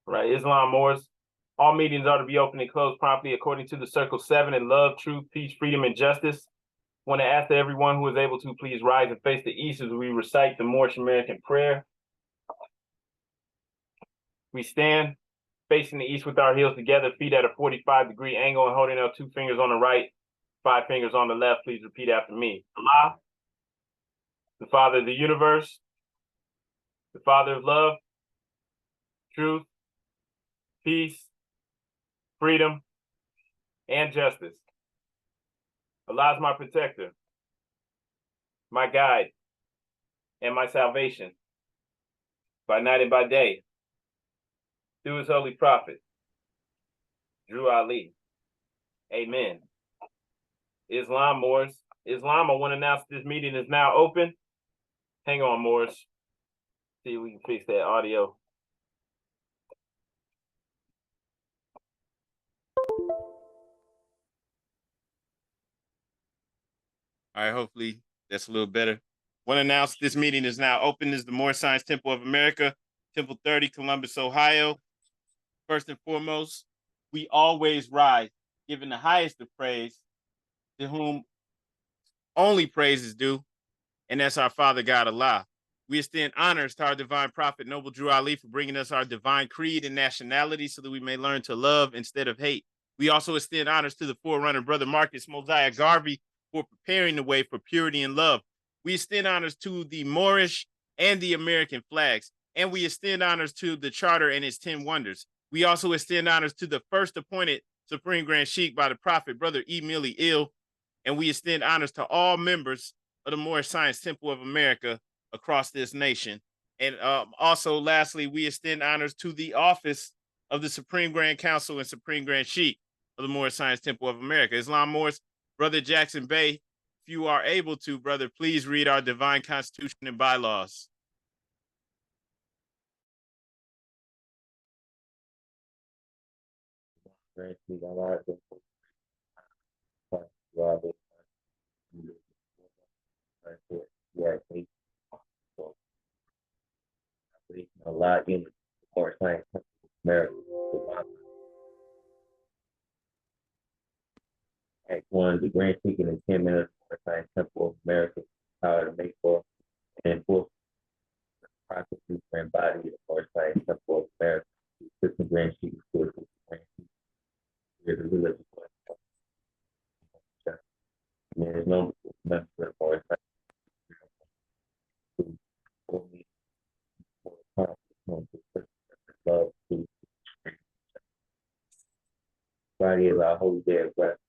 Right, Islam, Moors. All meetings are to be open and closed promptly according to the Circle 7 in love, truth, peace, freedom, and justice. I want to ask that everyone who is able to please rise and face the east as we recite the Moorish American prayer. We stand facing the east with our heels together, feet at a 45-degree angle, and holding our 2 fingers on the right, 5 fingers on the left. Please repeat after me. Allah, the Father of the universe, the Father of love, truth, peace, freedom, and justice. Allah is my protector, my guide, and my salvation, by night and by day, through his holy prophet, Drew Ali. Amen. Islam, Moors. Islam, I want to announce this meeting is now open. Hang on, Moors. See if we can fix that audio. All right, hopefully that's a little better. Want to announce this meeting is now open. This is the Moorish Science Temple of America, Temple 30, Columbus, Ohio. First and foremost, we always rise, giving the highest of praise, to whom only praise is due, and that's our Father God, Allah. We extend honors to our divine prophet, Noble Drew Ali, for bringing us our divine creed and nationality so that we may learn to love instead of hate. We also extend honors to the forerunner, Brother Marcus Mosiah Garvey, for preparing the way for purity and love. We extend honors to the Moorish and the American flags, and we extend honors to the Charter and its 10 wonders. We also extend honors to the first appointed Supreme Grand Sheikh by the Prophet, Brother E. Millie Ill, and we extend honors to all members of the Moorish Science Temple of America across this nation. And also, lastly, we extend honors to the office of the Supreme Grand Council and Supreme Grand Sheikh of the Moorish Science Temple of America. Islam, Moors. Brother Jackson Bey, if you are able to, brother, please read our divine constitution and bylaws. Allah in the Moorish Science Temple of America. Act 1, the Grand Sheikh and 10 minutes of the Science Temple of America, power to make for and enforce the processes and body of the Moorish Science Temple of America. The Assistant Grand Sheikh is good for the Grand Sheikh. We're the religious one. And there is no member of the Moorish Science Temple only for love to Friday is our holy day of rest.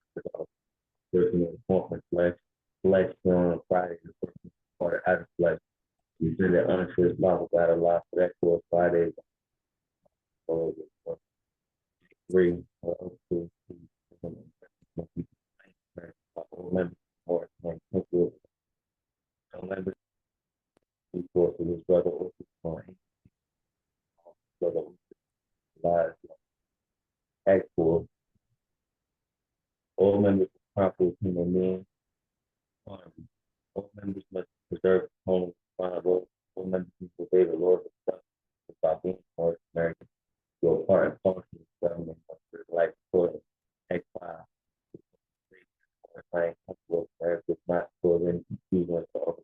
Personal appointment flesh on Friday, the first part out of flesh. You send that honor to his Bible, God Allah, for that for Friday. So, 3, 2, members, before to his brother, Act 4. All members of proper human beings. All members must preserve the home of all members must obey the laws of justice without being Moorish American. Your part and parcel of the government must be life according. Act 5. Science Temple of America is not for any confusion to other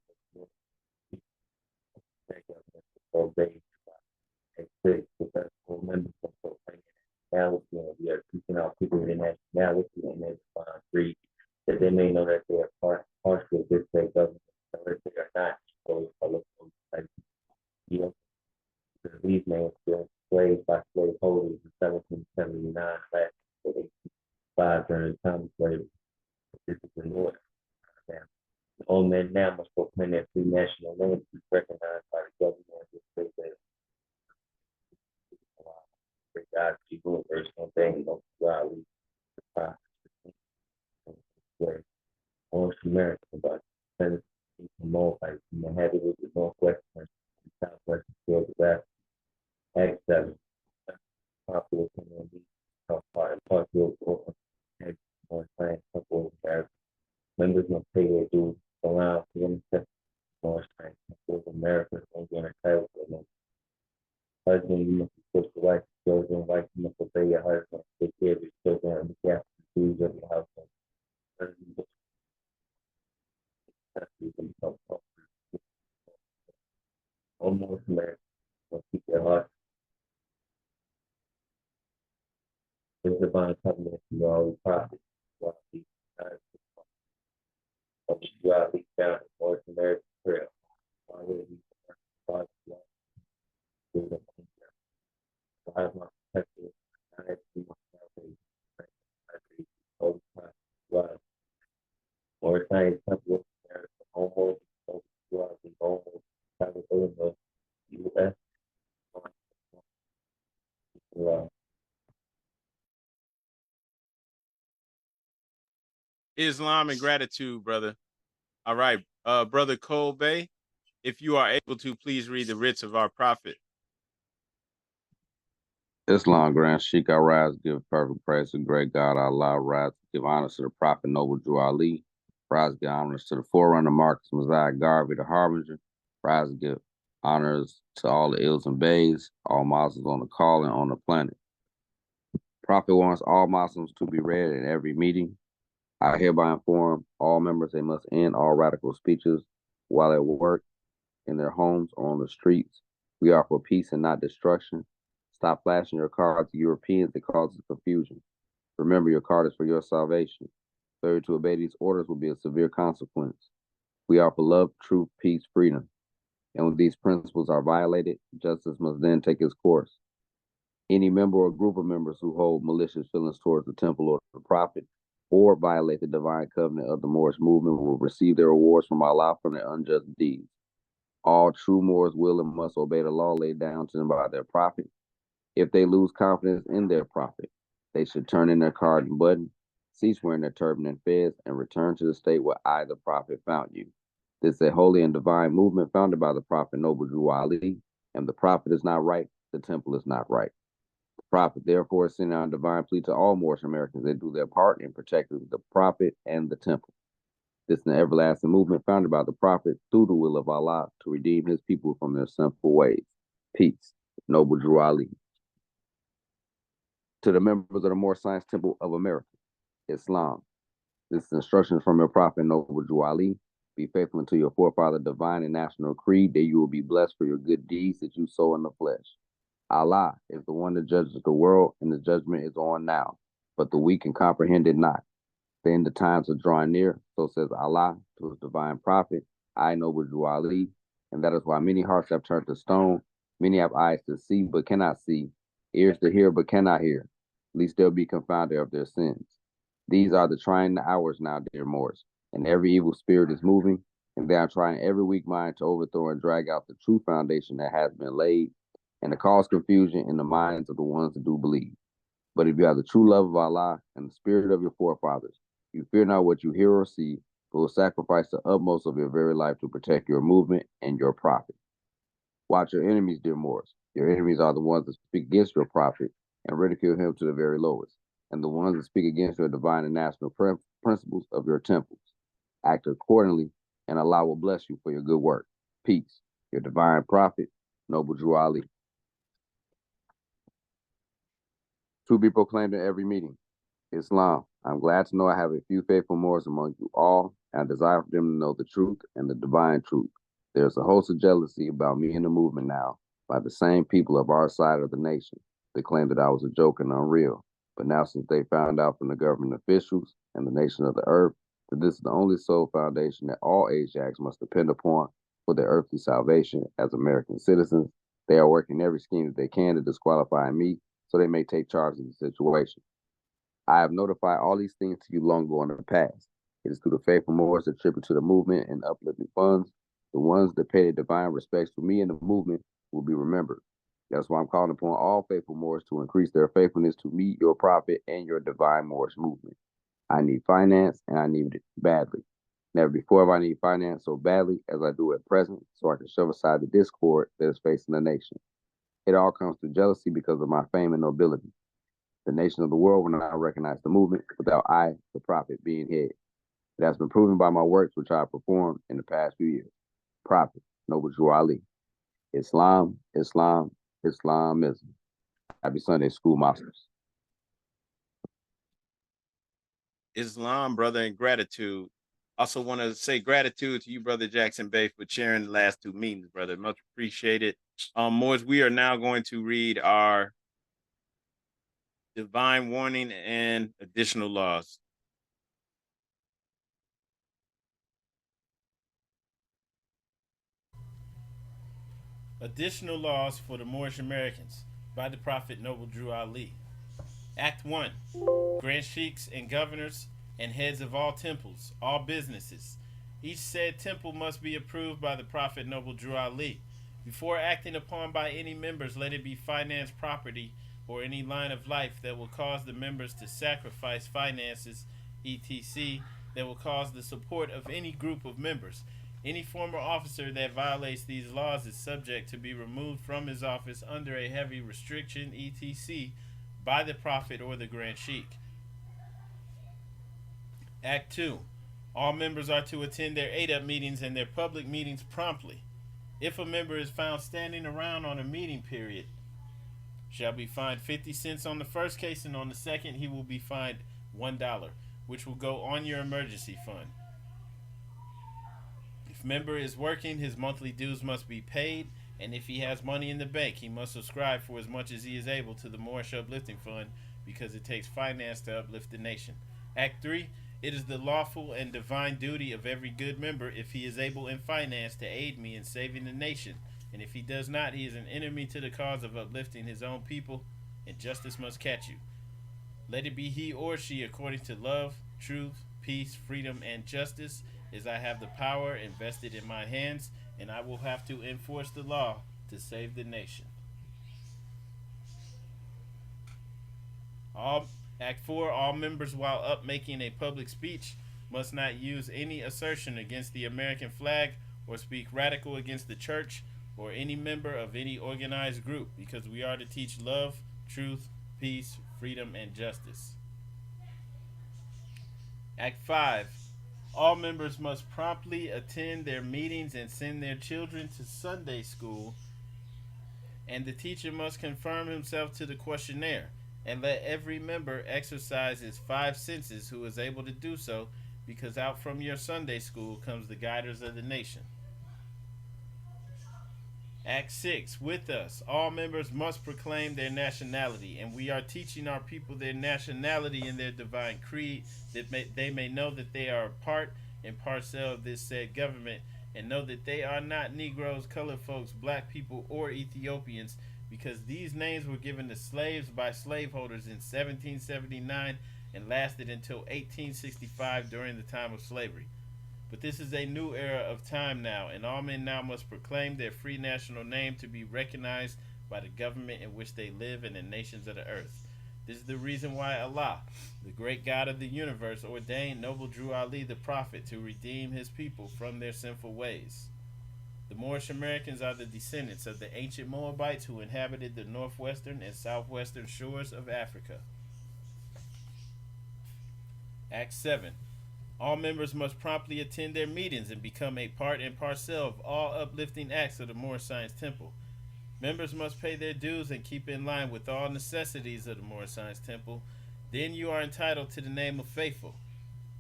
obey. Act 6. Because all members must obey nationality, and we are teaching our people their nationality and their divine creed, that they may know that they are partial of this state government, so that they are not exposed by local society. These men were enslaved by slaveholders in 1779, last for 1805 during the time of slavery. This is in order. All men now must proclaim their free national name to be recognized by the government of this state. God, people, there's no thing, no God, we Moorish American, about 10 more fights in the heavy with the northwestern and southwestern field of Africa. Act 7. Popular community, part and parcel of Act Moorish Science Temple of America. Members must pay their dues around for them to Moorish Science Temple of America and gain a title for them. Husband, you must support the wife, children, Ali found the Moorish American Trail. Already started to I have my perspective. I have to be my salvation. Holy Koran. Love. Moorish Science Temple of America. Almost throughout the almost California, U.S. Love. Islam and gratitude, brother. All right, brother Cole Bay, if you are able to, please read the writs of our prophet. Islam grant Sheikh I rise, give perfect praise to great God Allah, rise, give honors to the Prophet Noble Drew Ali, rise, give honors to the forerunner Marcus Messiah Garvey, the Harbinger, rise, give honors to all the ills and bays, all Muslims on the call and on the planet. Prophet wants all Muslims to be read in every meeting. I hereby inform all members they must end all radical speeches while at work, in their homes, or on the streets. We are for peace and not destruction. Stop flashing your card to Europeans. It causes confusion. Remember, your card is for your salvation. Failure to obey these orders will be a severe consequence. We are for love, truth, peace, freedom. And when these principles are violated, justice must then take its course. Any member or group of members who hold malicious feelings towards the temple or the prophet or violate the divine covenant of the Moorish movement will receive their rewards from Allah from their unjust deeds. All true Moors will and must obey the law laid down to them by their prophet. If they lose confidence in their prophet, they should turn in their card and button, cease wearing their turban and fez, and return to the state where I, the prophet, found you. This is a holy and divine movement founded by the prophet Noble Drew Ali, and the prophet is not right, the temple is not right. The prophet, therefore, is sending out a divine plea to all Moorish Americans that do their part in protecting the prophet and the temple. This is an everlasting movement founded by the prophet through the will of Allah to redeem his people from their sinful ways. Peace. Noble Drew Ali. To the members of the Moorish Science Temple of America, Islam. This is instructions from your prophet Noble Drew Ali. Be faithful unto your forefather divine and national creed, that you will be blessed for your good deeds that you sow in the flesh. Allah is the one that judges the world, and the judgment is on now, but the weak can comprehend it not. Then the times are drawing near, so says Allah to his divine prophet, I Noble Drew Ali, and that is why many hearts have turned to stone, many have eyes to see but cannot see, ears to hear but cannot hear, lest they'll be confounded of their sins. These are the trying hours now, dear Moors, and every evil spirit is moving, and they are trying every weak mind to overthrow and drag out the true foundation that has been laid, and to cause confusion in the minds of the ones that do believe. But if you have the true love of Allah and the spirit of your forefathers, you fear not what you hear or see, but will sacrifice the utmost of your very life to protect your movement and your prophet. Watch your enemies, dear Moors. Your enemies are the ones that speak against your prophet and ridicule him to the very lowest, and the ones that speak against your divine and national principles of your temples. Act accordingly, and Allah will bless you for your good work. Peace. Your divine prophet, Noble Drew Ali. To be proclaimed in every meeting. Islam. I'm glad to know I have a few faithful Moors among you all, and I desire for them to know the truth and the divine truth. There's a host of jealousy about me and the movement now by the same people of our side of the nation. They claimed that I was a joke and unreal. But now, since they found out from the government officials and the nation of the earth that this is the only sole foundation that all Asiatics must depend upon for their earthly salvation as American citizens, they are working every scheme that they can to disqualify me so they may take charge of the situation. I have notified all these things to you long ago in the past. It is through the faithful Moors that tribute to the movement and uplifting funds. The ones that pay their divine respects to me and the movement will be remembered. That's why I'm calling upon all faithful Moors to increase their faithfulness to me, your prophet, and your divine Moorish movement. I need finance, and I need it badly. Never before have I needed finance so badly as I do at present, so I can shove aside the discord that is facing the nation. It all comes through jealousy because of my fame and nobility. The nation of the world will not recognize the movement without I, the prophet, being head. It has been proven by my works which I have performed in the past few years. Prophet, Noble Drew Ali. Islam, Islam, Islamism. Happy Sunday, school masters. Islam, brother, and gratitude. Also want to say gratitude to you, Brother Jackson Bay, for sharing the last two meetings, brother. Much appreciated. Moors, we are now going to read our divine warning and additional laws. Additional laws for the Moorish Americans by the Prophet Noble Drew Ali. Act 1. Grand sheikhs and governors and heads of all temples, all businesses. Each said temple must be approved by the Prophet Noble Drew Ali. Before acting upon by any members, let it be finance, property, or any line of life that will cause the members to sacrifice finances, etc., that will cause the support of any group of members. Any former officer that violates these laws is subject to be removed from his office under a heavy restriction, etc., by the Prophet or the Grand Sheikh. Act 2. All members are to attend their ADUP meetings and their public meetings promptly. If a member is found standing around on a meeting period, shall be fined 50 cents on the first case, and on the second he will be fined $1, which will go on your emergency fund. If member is working, his monthly dues must be paid, and if he has money in the bank, he must subscribe for as much as he is able to the Moorish Uplifting Fund, because it takes finance to uplift the nation. Act 3. It is the lawful and divine duty of every good member, if he is able in finance, to aid me in saving the nation, and if he does not, he is an enemy to the cause of uplifting his own people, and justice must catch you. Let it be he or she according to love, truth, peace, freedom, and justice, as I have the power invested in my hands, and I will have to enforce the law to save the nation. Act 4. All members, while up making a public speech, must not use any assertion against the American flag or speak radical against the church or any member of any organized group, because we are to teach love, truth, peace, freedom, and justice. Act 5. All members must promptly attend their meetings and send their children to Sunday school, and the teacher must confirm himself to the questionnaire, and let every member exercise his 5 senses who is able to do so, because out from your Sunday school comes the guiders of the nation. Act 6. With us, all members must proclaim their nationality, and we are teaching our people their nationality in their divine creed, that they may know that they are a part and parcel of this said government, and know that they are not Negroes, colored folks, black people, or Ethiopians, because these names were given to slaves by slaveholders in 1779 and lasted until 1865 during the time of slavery. But this is a new era of time now, and all men now must proclaim their free national name to be recognized by the government in which they live and the nations of the earth. This is the reason why Allah, the great God of the universe, ordained Noble Drew Ali the Prophet to redeem his people from their sinful ways. The Moorish Americans are the descendants of the ancient Moabites who inhabited the northwestern and southwestern shores of Africa. Act 7. All members must promptly attend their meetings and become a part and parcel of all uplifting acts of the Moorish Science Temple. Members must pay their dues and keep in line with all necessities of the Moorish Science Temple. Then you are entitled to the name of faithful.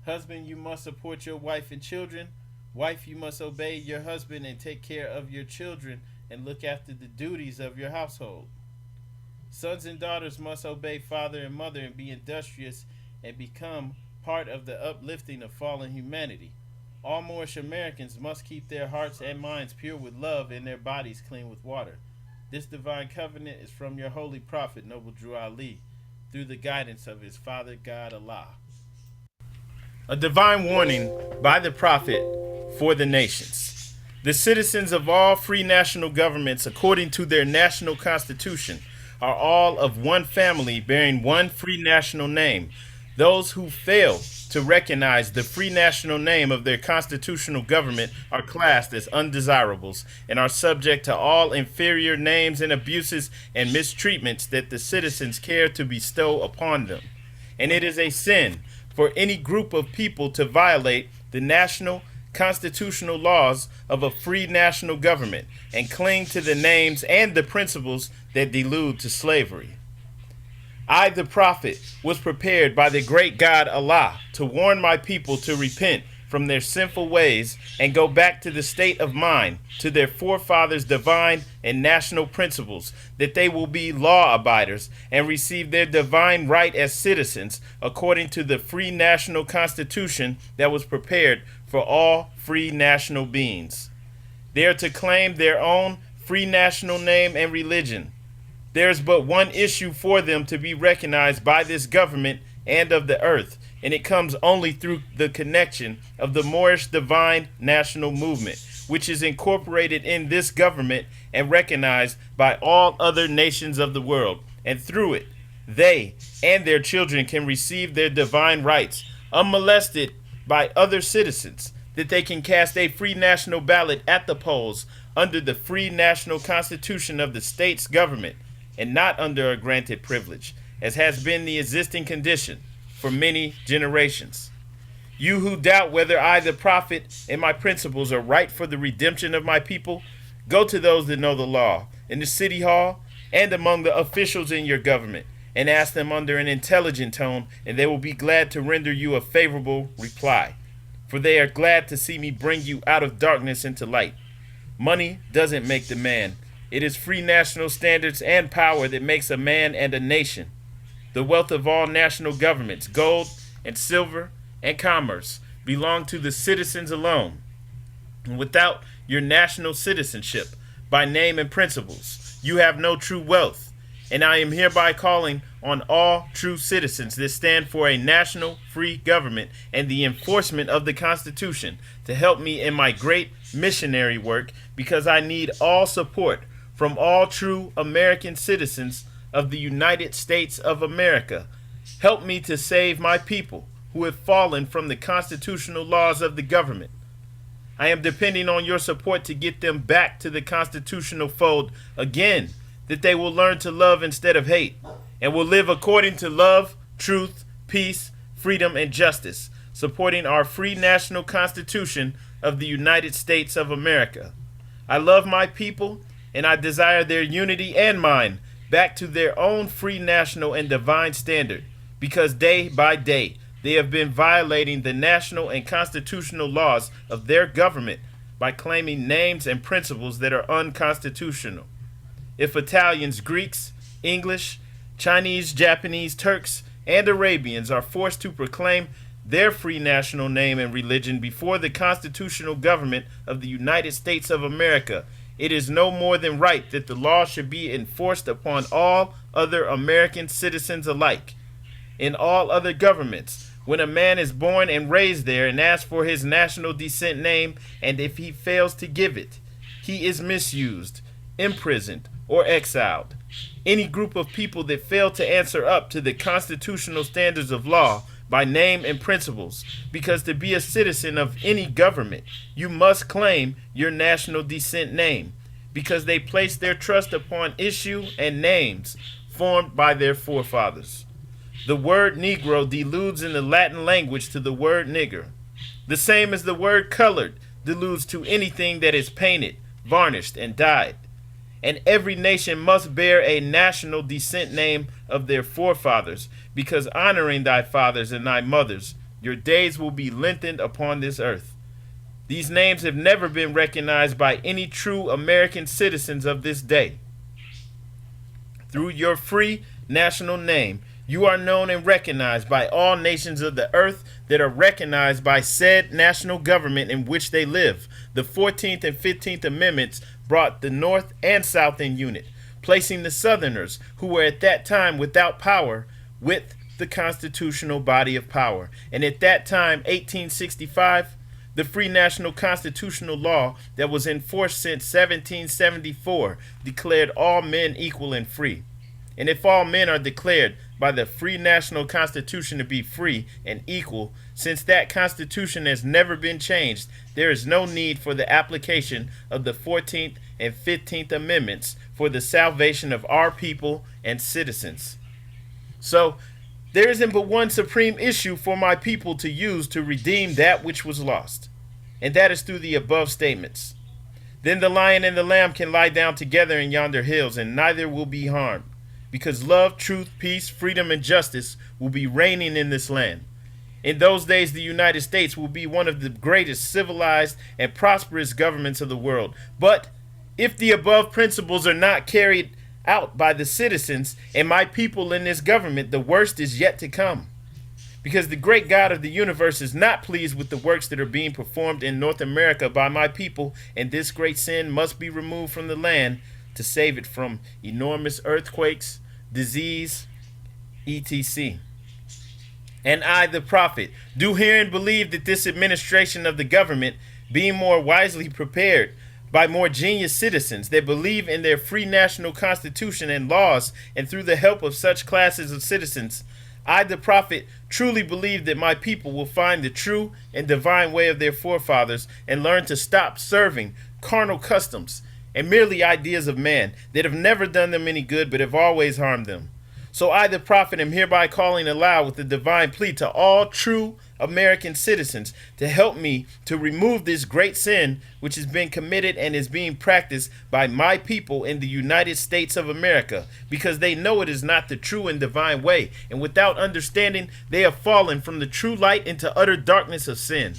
Husband, you must support your wife and children. Wife, you must obey your husband and take care of your children and look after the duties of your household. Sons and daughters must obey father and mother and be industrious and become part of the uplifting of fallen humanity. All Moorish Americans must keep their hearts and minds pure with love and their bodies clean with water. This divine covenant is from your holy prophet, Noble Drew Ali, through the guidance of his Father God Allah. A divine warning by the prophet for the nations. The citizens of all free national governments, according to their national constitution, are all of one family bearing one free national name. Those who fail to recognize the free national name of their constitutional government are classed as undesirables and are subject to all inferior names and abuses and mistreatments that the citizens care to bestow upon them. And it is a sin for any group of people to violate the national constitutional laws of a free national government and cling to the names and the principles that delude to slavery. I, the prophet, was prepared by the great God Allah to warn my people to repent from their sinful ways and go back to the state of mind, to their forefathers' divine and national principles, that they will be law abiders and receive their divine right as citizens according to the free national constitution that was prepared for all free national beings. They are to claim their own free national name and religion. There is but one issue for them to be recognized by this government and of the earth, and it comes only through the connection of the Moorish divine national movement, which is incorporated in this government and recognized by all other nations of the world. And through it, they and their children can receive their divine rights unmolested by other citizens, that they can cast a free national ballot at the polls under the free national constitution of the state's government, and not under a granted privilege, as has been the existing condition for many generations. You who doubt whether I, the prophet, and my principles are right for the redemption of my people, go to those that know the law in the city hall and among the officials in your government, and ask them under an intelligent tone, and they will be glad to render you a favorable reply. For they are glad to see me bring you out of darkness into light. Money doesn't make the man. It is free national standards and power that makes a man and a nation. The wealth of all national governments, gold and silver and commerce, belong to the citizens alone. And without your national citizenship, by name and principles, you have no true wealth. And I am hereby calling on all true citizens that stand for a national free government and the enforcement of the Constitution to help me in my great missionary work, because I need all support from all true American citizens of the United States of America. Help me to save my people who have fallen from the constitutional laws of the government. I am depending on your support to get them back to the constitutional fold again, that they will learn to love instead of hate, and will live according to love, truth, peace, freedom, and justice, supporting our free national constitution of the United States of America. I love my people, and I desire their unity and mine back to their own free national and divine standard, because day by day they have been violating the national and constitutional laws of their government by claiming names and principles that are unconstitutional. If Italians, Greeks, English, Chinese, Japanese, Turks, and Arabians are forced to proclaim their free national name and religion before the constitutional government of the United States of America, it is no more than right that the law should be enforced upon all other American citizens alike. In all other governments, when a man is born and raised there and asks for his national descent name, and if he fails to give it, he is misused, imprisoned, or exiled. Any group of people that fail to answer up to the constitutional standards of law by name and principles, because to be a citizen of any government, you must claim your national descent name, because they place their trust upon issue and names formed by their forefathers. The word Negro deludes in the Latin language to the word nigger, the same as the word colored deludes to anything that is painted, varnished, and dyed. And every nation must bear a national descent name of their forefathers, because honoring thy fathers and thy mothers, your days will be lengthened upon this earth. These names have never been recognized by any true American citizens of this day. Through your free national name, you are known and recognized by all nations of the earth that are recognized by said national government in which they live. The 14th and 15th Amendments brought the North and South in unit, placing the Southerners, who were at that time without power, with the constitutional body of power. And at that time, 1865, the free national constitutional law that was in force since 1774 declared all men equal and free. And if all men are declared by the free national constitution to be free and equal, since that constitution has never been changed, there is no need for the application of the 14th and 15th Amendments for the salvation of our people and citizens. So, there isn't but one supreme issue for my people to use to redeem that which was lost, and that is through the above statements. Then the lion and the lamb can lie down together in yonder hills, and neither will be harmed, because love, truth, peace, freedom, and justice will be reigning in this land. In those days, the United States will be one of the greatest civilized and prosperous governments of the world. But if the above principles are not carried out by the citizens and my people in this government, the worst is yet to come. because the great God of the universe is not pleased with the works that are being performed in North America by my people, and this great sin must be removed from the land to save it from enormous earthquakes, disease, etc. And I, the prophet, do herein believe that this administration of the government, being more wisely prepared by more genius citizens that believe in their free national constitution and laws, and through the help of such classes of citizens, I, the prophet, truly believe that my people will find the true and divine way of their forefathers and learn to stop serving carnal customs and merely ideas of man that have never done them any good but have always harmed them. So I, the prophet, am hereby calling aloud with the divine plea to all true American citizens to help me to remove this great sin which has been committed and is being practiced by my people in the United States of America, because they know it is not the true and divine way, and without understanding they have fallen from the true light into utter darkness of sin.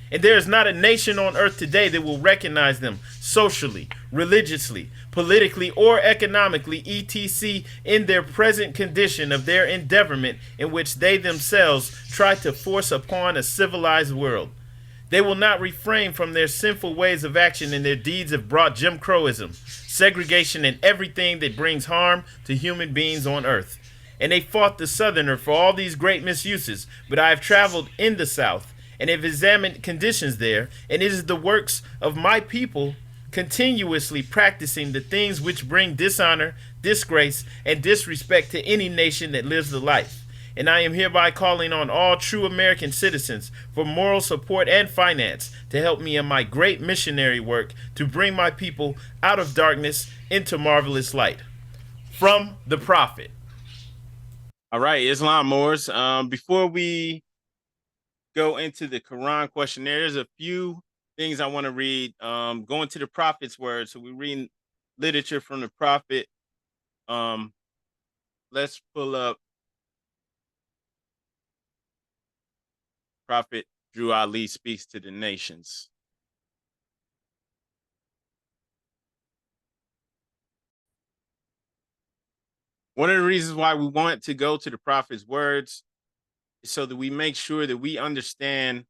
And there is not a nation on earth today that will recognize them socially, religiously, politically, or economically, etc., in their present condition of their endeavorment in which they themselves try to force upon a civilized world. They will not refrain from their sinful ways of action, and their deeds have brought Jim Crowism, segregation, and everything that brings harm to human beings on earth. And they fought the Southerner for all these great misuses, but I have traveled in the South and have examined conditions there, and it is the works of my people continuously practicing the things which bring dishonor, disgrace, and disrespect to any nation that lives the life. And I am hereby calling on all true American citizens for moral support and finance to help me in my great missionary work to bring my people out of darkness into marvelous light. From the prophet. All right, Islam Moors. Before we go into the Quran questionnaire, there's a few things I want to read. Going to the prophet's words. So we're reading literature from the prophet. Let's pull up Prophet Drew Ali speaks to the nations. One of the reasons why we want to go to the prophet's words is so that we make sure that we understand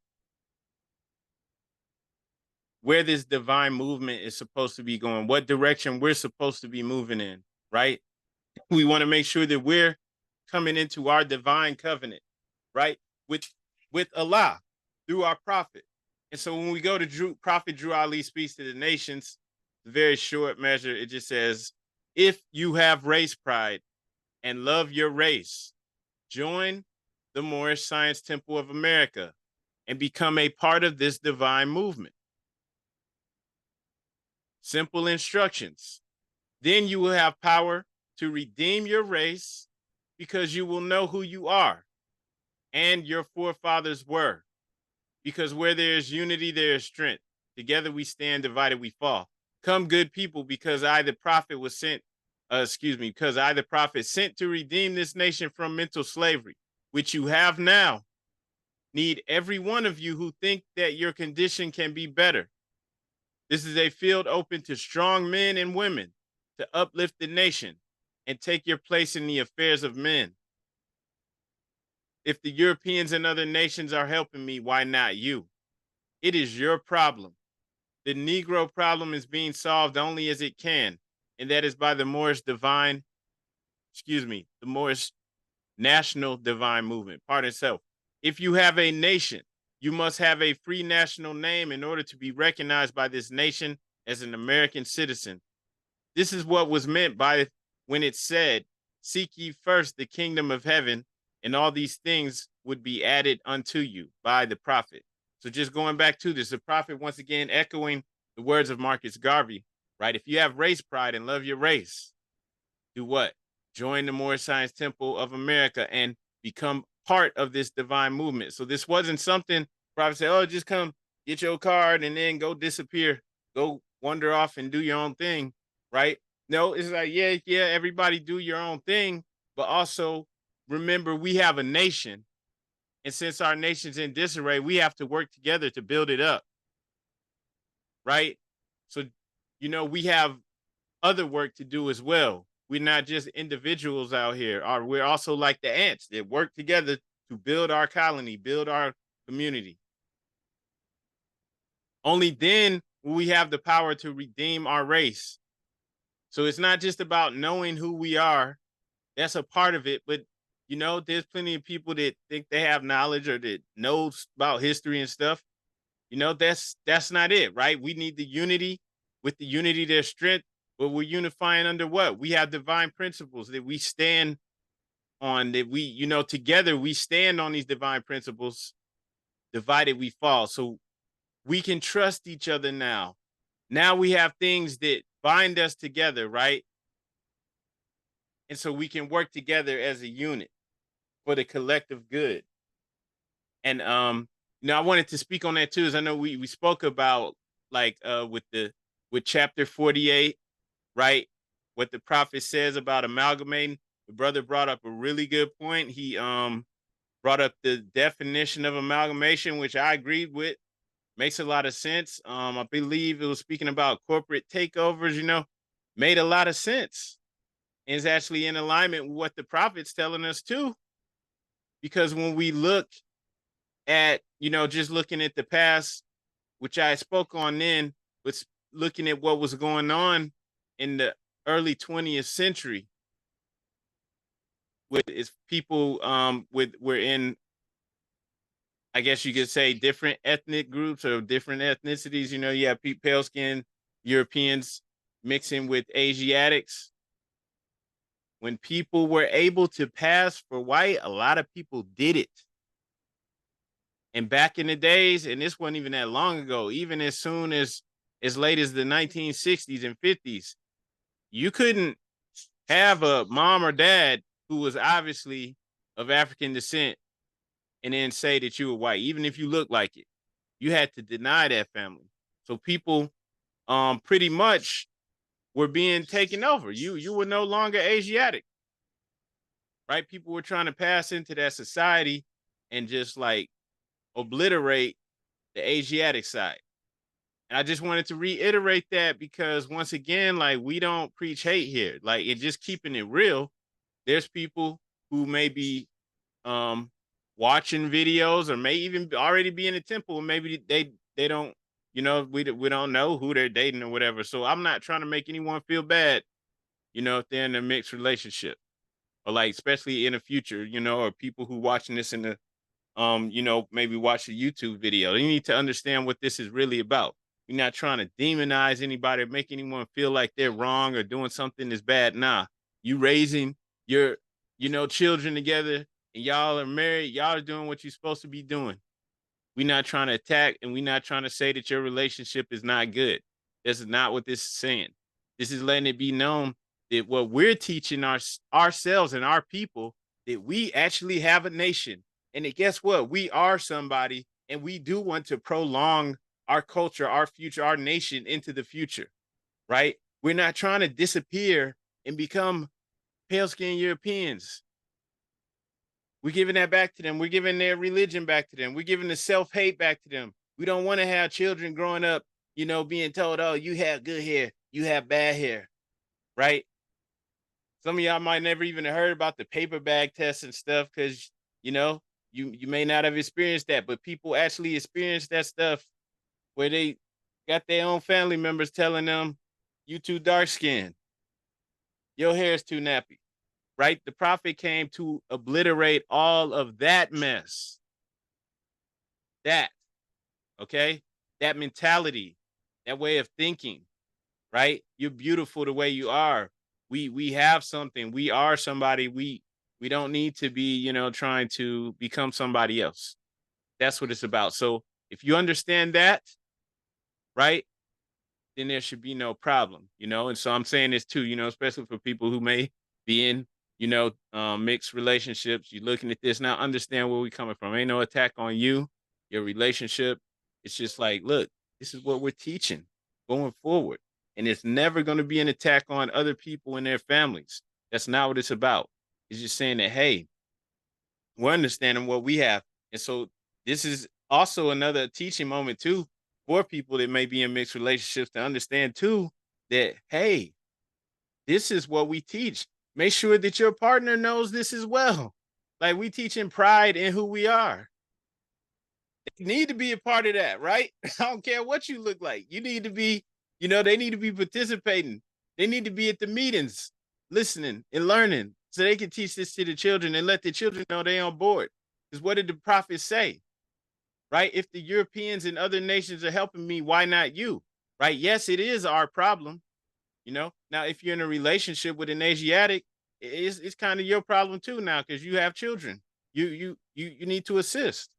where this divine movement is supposed to be going, what direction we're supposed to be moving in, right? We want to make sure that we're coming into our divine covenant, right? With Allah through our prophet. And so when we go to Prophet Drew Ali speaks to the nations, a very short measure, it just says, if you have race pride and love your race, join the Moorish Science Temple of America and become a part of this divine movement. Simple instructions. Then you will have power to redeem your race because you will know who you are and your forefathers were. Because where there is unity, there is strength. Together we stand, divided we fall. Come, good people, because I, the prophet, because I, the prophet, sent to redeem this nation from mental slavery, which you have now. Need every one of you who think that your condition can be better. This is a field open to strong men and women to uplift the nation and take your place in the affairs of men. If the Europeans and other nations are helping me, why not you? It is your problem. The Negro problem is being solved only as it can, and that is by the Moorish National Divine Movement. Pardon itself. If you have a nation, you must have a free national name in order to be recognized by this nation as an American citizen. This is what was meant by when it said, seek ye first the kingdom of heaven, and all these things would be added unto you by the prophet. So just going back to this, the prophet once again echoing the words of Marcus Garvey, right? If you have race pride and love your race, do what? Join the Moorish Science Temple of America and become part of this divine movement. So this wasn't something prophet said, oh, just come get your card and then go disappear, go wander off and do your own thing, right? No, it's like, yeah, everybody do your own thing, but also remember we have a nation, and since our nation's in disarray, we have to work together to build it up, right? So, we have other work to do as well. We're not just individuals out here. We're also like the ants that work together to build our colony, build our community. Only then will we have the power to redeem our race. So it's not just about knowing who we are. That's a part of it. But, you know, there's plenty of people that think they have knowledge or that knows about history and stuff. You know, that's not it, right? We need the unity. With the unity, there's strength. But we're unifying under what? We have divine principles that we stand on, that we, you know, together we stand on these divine principles. Divided, we fall. So we can trust each other now. Now we have things that bind us together, right? And so we can work together as a unit for the collective good. And you know, I wanted to speak on that too, as I know we spoke about like with chapter 48, right? What the prophet says about amalgamating. The brother brought up a really good point. He brought up the definition of amalgamation, which I agreed with. Makes a lot of sense. I believe it was speaking about corporate takeovers, you know, made a lot of sense. And is actually in alignment with what the prophet's telling us too. Because when we look at, you know, just looking at the past, which I spoke on then, was looking at what was going on in the early 20th century with its people we're in, I guess you could say, different ethnic groups or different ethnicities. You know, you have pale skin Europeans mixing with Asiatics. When people were able to pass for white, a lot of people did it. And back in the days, and this wasn't even that long ago, even as soon as late as the 1960s and 50s, you couldn't have a mom or dad who was obviously of African descent and then say that you were white, even if you look like it. You had to deny that family. So people pretty much were being taken over. You were no longer Asiatic, right? People were trying to pass into that society and just like obliterate the Asiatic side. And I just wanted to reiterate that because once again, like, we don't preach hate here. Like, it just keeping it real. There's people who may be watching videos or may even already be in the temple, and maybe they don't, you know, we don't know who they're dating or whatever. So I'm not trying to make anyone feel bad, you know, if they're in a mixed relationship, or like especially in the future, you know, or people who watching this in the you know, maybe watch a YouTube video. You need to understand what this is really about. We're not trying to demonize anybody or make anyone feel like they're wrong or doing something that's bad. Nah, you raising your, you know, children together, and y'all are married. Y'all are doing what you're supposed to be doing. We're not trying to attack, and we're not trying to say that your relationship is not good. This is not what this is saying. This is letting it be known that what we're teaching ourselves and our people, that we actually have a nation. And that, guess what? We are somebody, and we do want to prolong our culture, our future, our nation into the future, right? We're not trying to disappear and become pale-skinned Europeans. We're giving that back to them. We're giving their religion back to them. We're giving the self-hate back to them. We don't want to have children growing up, you know, being told, oh, you have good hair, you have bad hair, right? Some of y'all might never even have heard about the paper bag test and stuff because, you know, you may not have experienced that, but people actually experience that stuff where they got their own family members telling them, you too dark skinned, your hair is too nappy, right? The prophet came to obliterate all of that mess. That, okay? That mentality, that way of thinking, right? You're beautiful the way you are. We have something. We are somebody. We don't need to be, you know, trying to become somebody else. That's what it's about. So if you understand that, right, then there should be no problem, you know? And so I'm saying this too, you know, especially for people who may be in, you know, mixed relationships. You're looking at this now, understand where we're coming from. Ain't no attack on you, your relationship. It's just like, look, this is what we're teaching going forward. And it's never going to be an attack on other people and their families. That's not what it's about. It's just saying that, hey, we're understanding what we have. And so this is also another teaching moment too, for people that may be in mixed relationships, to understand too that, hey, this is what we teach. Make sure that your partner knows this as well. Like we teaching pride in who we are. They need to be a part of that, right? I don't care what you look like. You need to be, they need to be participating. They need to be at the meetings, listening and learning so they can teach this to the children and let the children know they on board. Because what did the prophets say? Right? If the Europeans and other nations are helping me, why not you? Right? Yes, it is our problem. Now if you're in a relationship with an Asiatic, it's kind of your problem too now because you have children. You need to assist.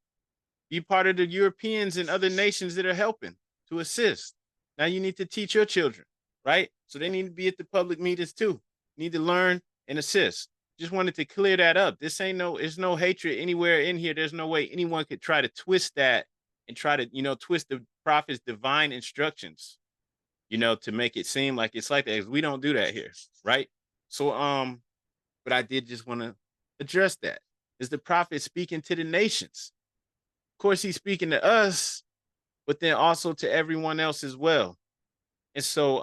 Be part of the Europeans and other nations that are helping to assist. Now you need to teach your children, right? So they need to be at the public meetings too. Need to learn and assist. Just wanted to clear that up. It's no hatred anywhere in here. There's no way anyone could try to twist that and try to, twist the prophet's divine instructions, to make it seem like it's like that. We don't do that here, right? So, but I did just want to address that. Is the prophet speaking to the nations? Of course, he's speaking to us, but then also to everyone else as well. And so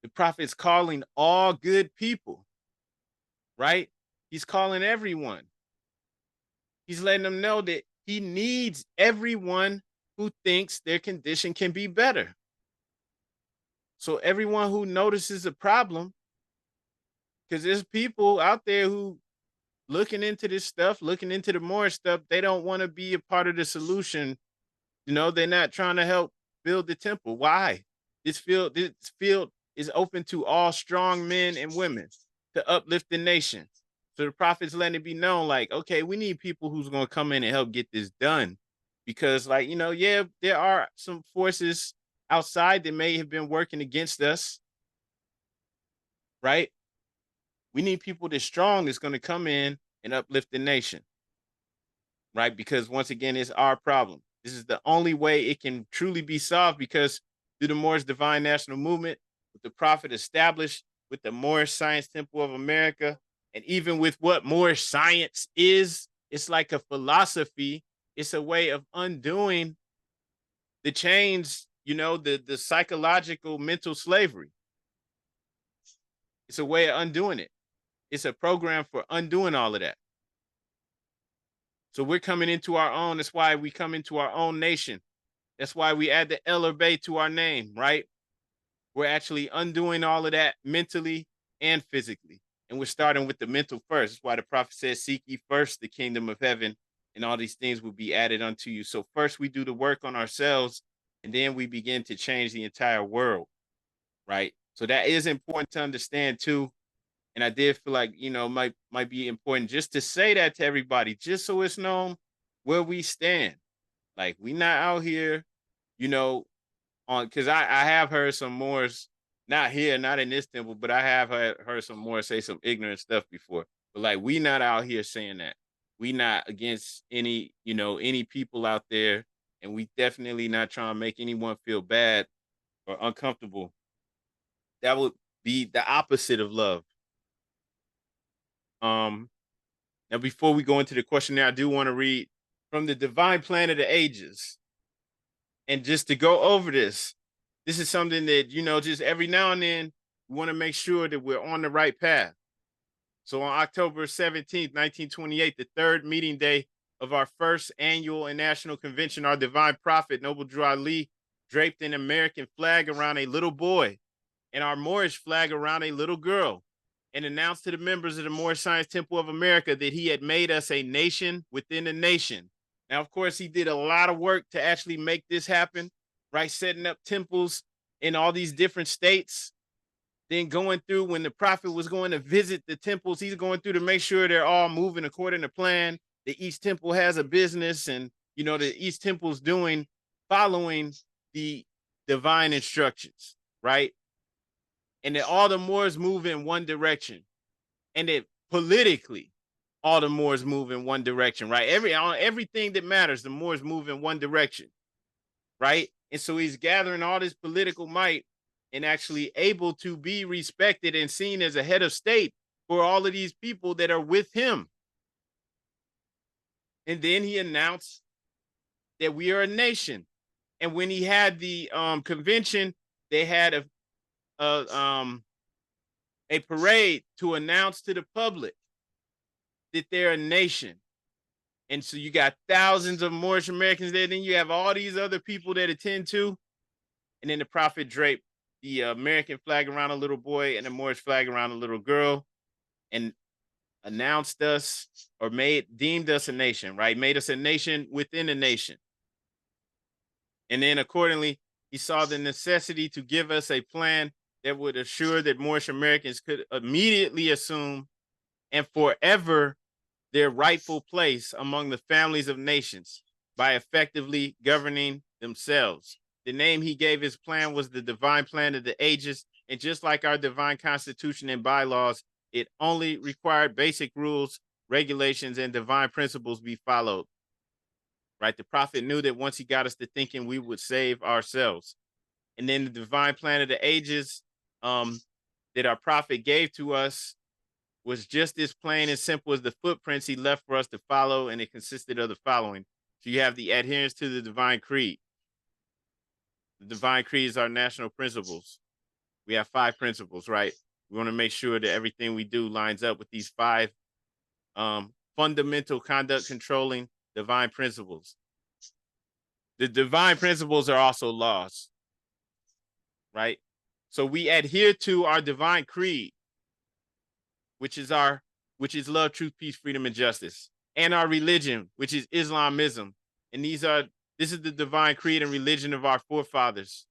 the prophet's calling all good people, right? He's calling everyone. He's letting them know that he needs everyone who thinks their condition can be better. So everyone who notices a problem, because there's people out there who looking into this stuff, looking into the Moorish stuff, they don't want to be a part of the solution. They're not trying to help build the temple. Why? This field is open to all strong men and women to uplift the nation. So the prophet's letting it be known, like, okay, we need people who's going to come in and help get this done. Because, like, yeah, there are some forces outside that may have been working against us, right? We need people that's strong that's going to come in and uplift the nation, right? Because once again, it's our problem. This is the only way it can truly be solved because through the Moorish Divine National Movement, with the prophet established, with the Moorish Science Temple of America, and even with what Moorish science is, it's like a philosophy. It's a way of undoing the chains, the psychological mental slavery. It's a way of undoing it. It's a program for undoing all of that. So we're coming into our own. That's why we come into our own nation. That's why we add the El Bay to our name, right? We're actually undoing all of that mentally and physically. And we're starting with the mental first. That's why the prophet says, seek ye first the kingdom of heaven, and all these things will be added unto you. So first we do the work on ourselves, and then we begin to change the entire world, right? So that is important to understand too. And I did feel like, might be important just to say that to everybody, just so it's known where we stand. Like, we not out here, because I have heard some Moors, not here, not in this temple, but I have heard some Moors say some ignorant stuff before. But like, we not out here saying that. We not against any people out there. And we definitely not trying to make anyone feel bad or uncomfortable. That would be the opposite of love. Now, before we go into the questionnaire, I do want to read from the Divine Plan of the Ages. And just to go over this is something that, just every now and then, we want to make sure that we're on the right path. So on October 17th, 1928, the third meeting day of our first annual and national convention, our divine prophet, Noble Drew Ali, draped an American flag around a little boy and our Moorish flag around a little girl, and announced to the members of the Moorish Science Temple of America that he had made us a nation within a nation. Now, of course, he did a lot of work to actually make this happen, right? Setting up temples in all these different states. Then going through when the prophet was going to visit the temples, he's going through to make sure they're all moving according to plan, that each temple has a business and, that each temple's following the divine instructions, right? And that all the Moors move in one direction. And that politically, all the Moors move in one direction, right? Everything that matters, the Moors move in one direction, right? And so he's gathering all this political might and actually able to be respected and seen as a head of state for all of these people that are with him. And then he announced that we are a nation. And when he had the convention, they had a parade to announce to the public that they're a nation. And so you got thousands of Moorish Americans there. Then you have all these other people that attend to. And then the prophet draped the American flag around a little boy and the Moorish flag around a little girl, and announced us, or deemed us a nation, right? Made us a nation within a nation. And then accordingly, he saw the necessity to give us a plan that would assure that Moorish Americans could immediately assume and forever their rightful place among the families of nations by effectively governing themselves. The name he gave his plan was the divine plan of the ages. And just like our divine constitution and bylaws, it only required basic rules, regulations, and divine principles be followed. Right? The prophet knew that once he got us to thinking, we would save ourselves. And then the divine plan of the ages that our prophet gave to us was just as plain and simple as the footprints he left for us to follow, and it consisted of the following. So you have the adherence to the divine creed. The divine creed is our national principles. We have 5 principles, right? We want to make sure that everything we do lines up with these 5 fundamental conduct controlling divine principles. The divine principles are also laws, right? So we adhere to our divine creed, which is love, truth, peace, freedom, and justice, and our religion, which is Islamism. And this is the divine creed and religion of our forefathers.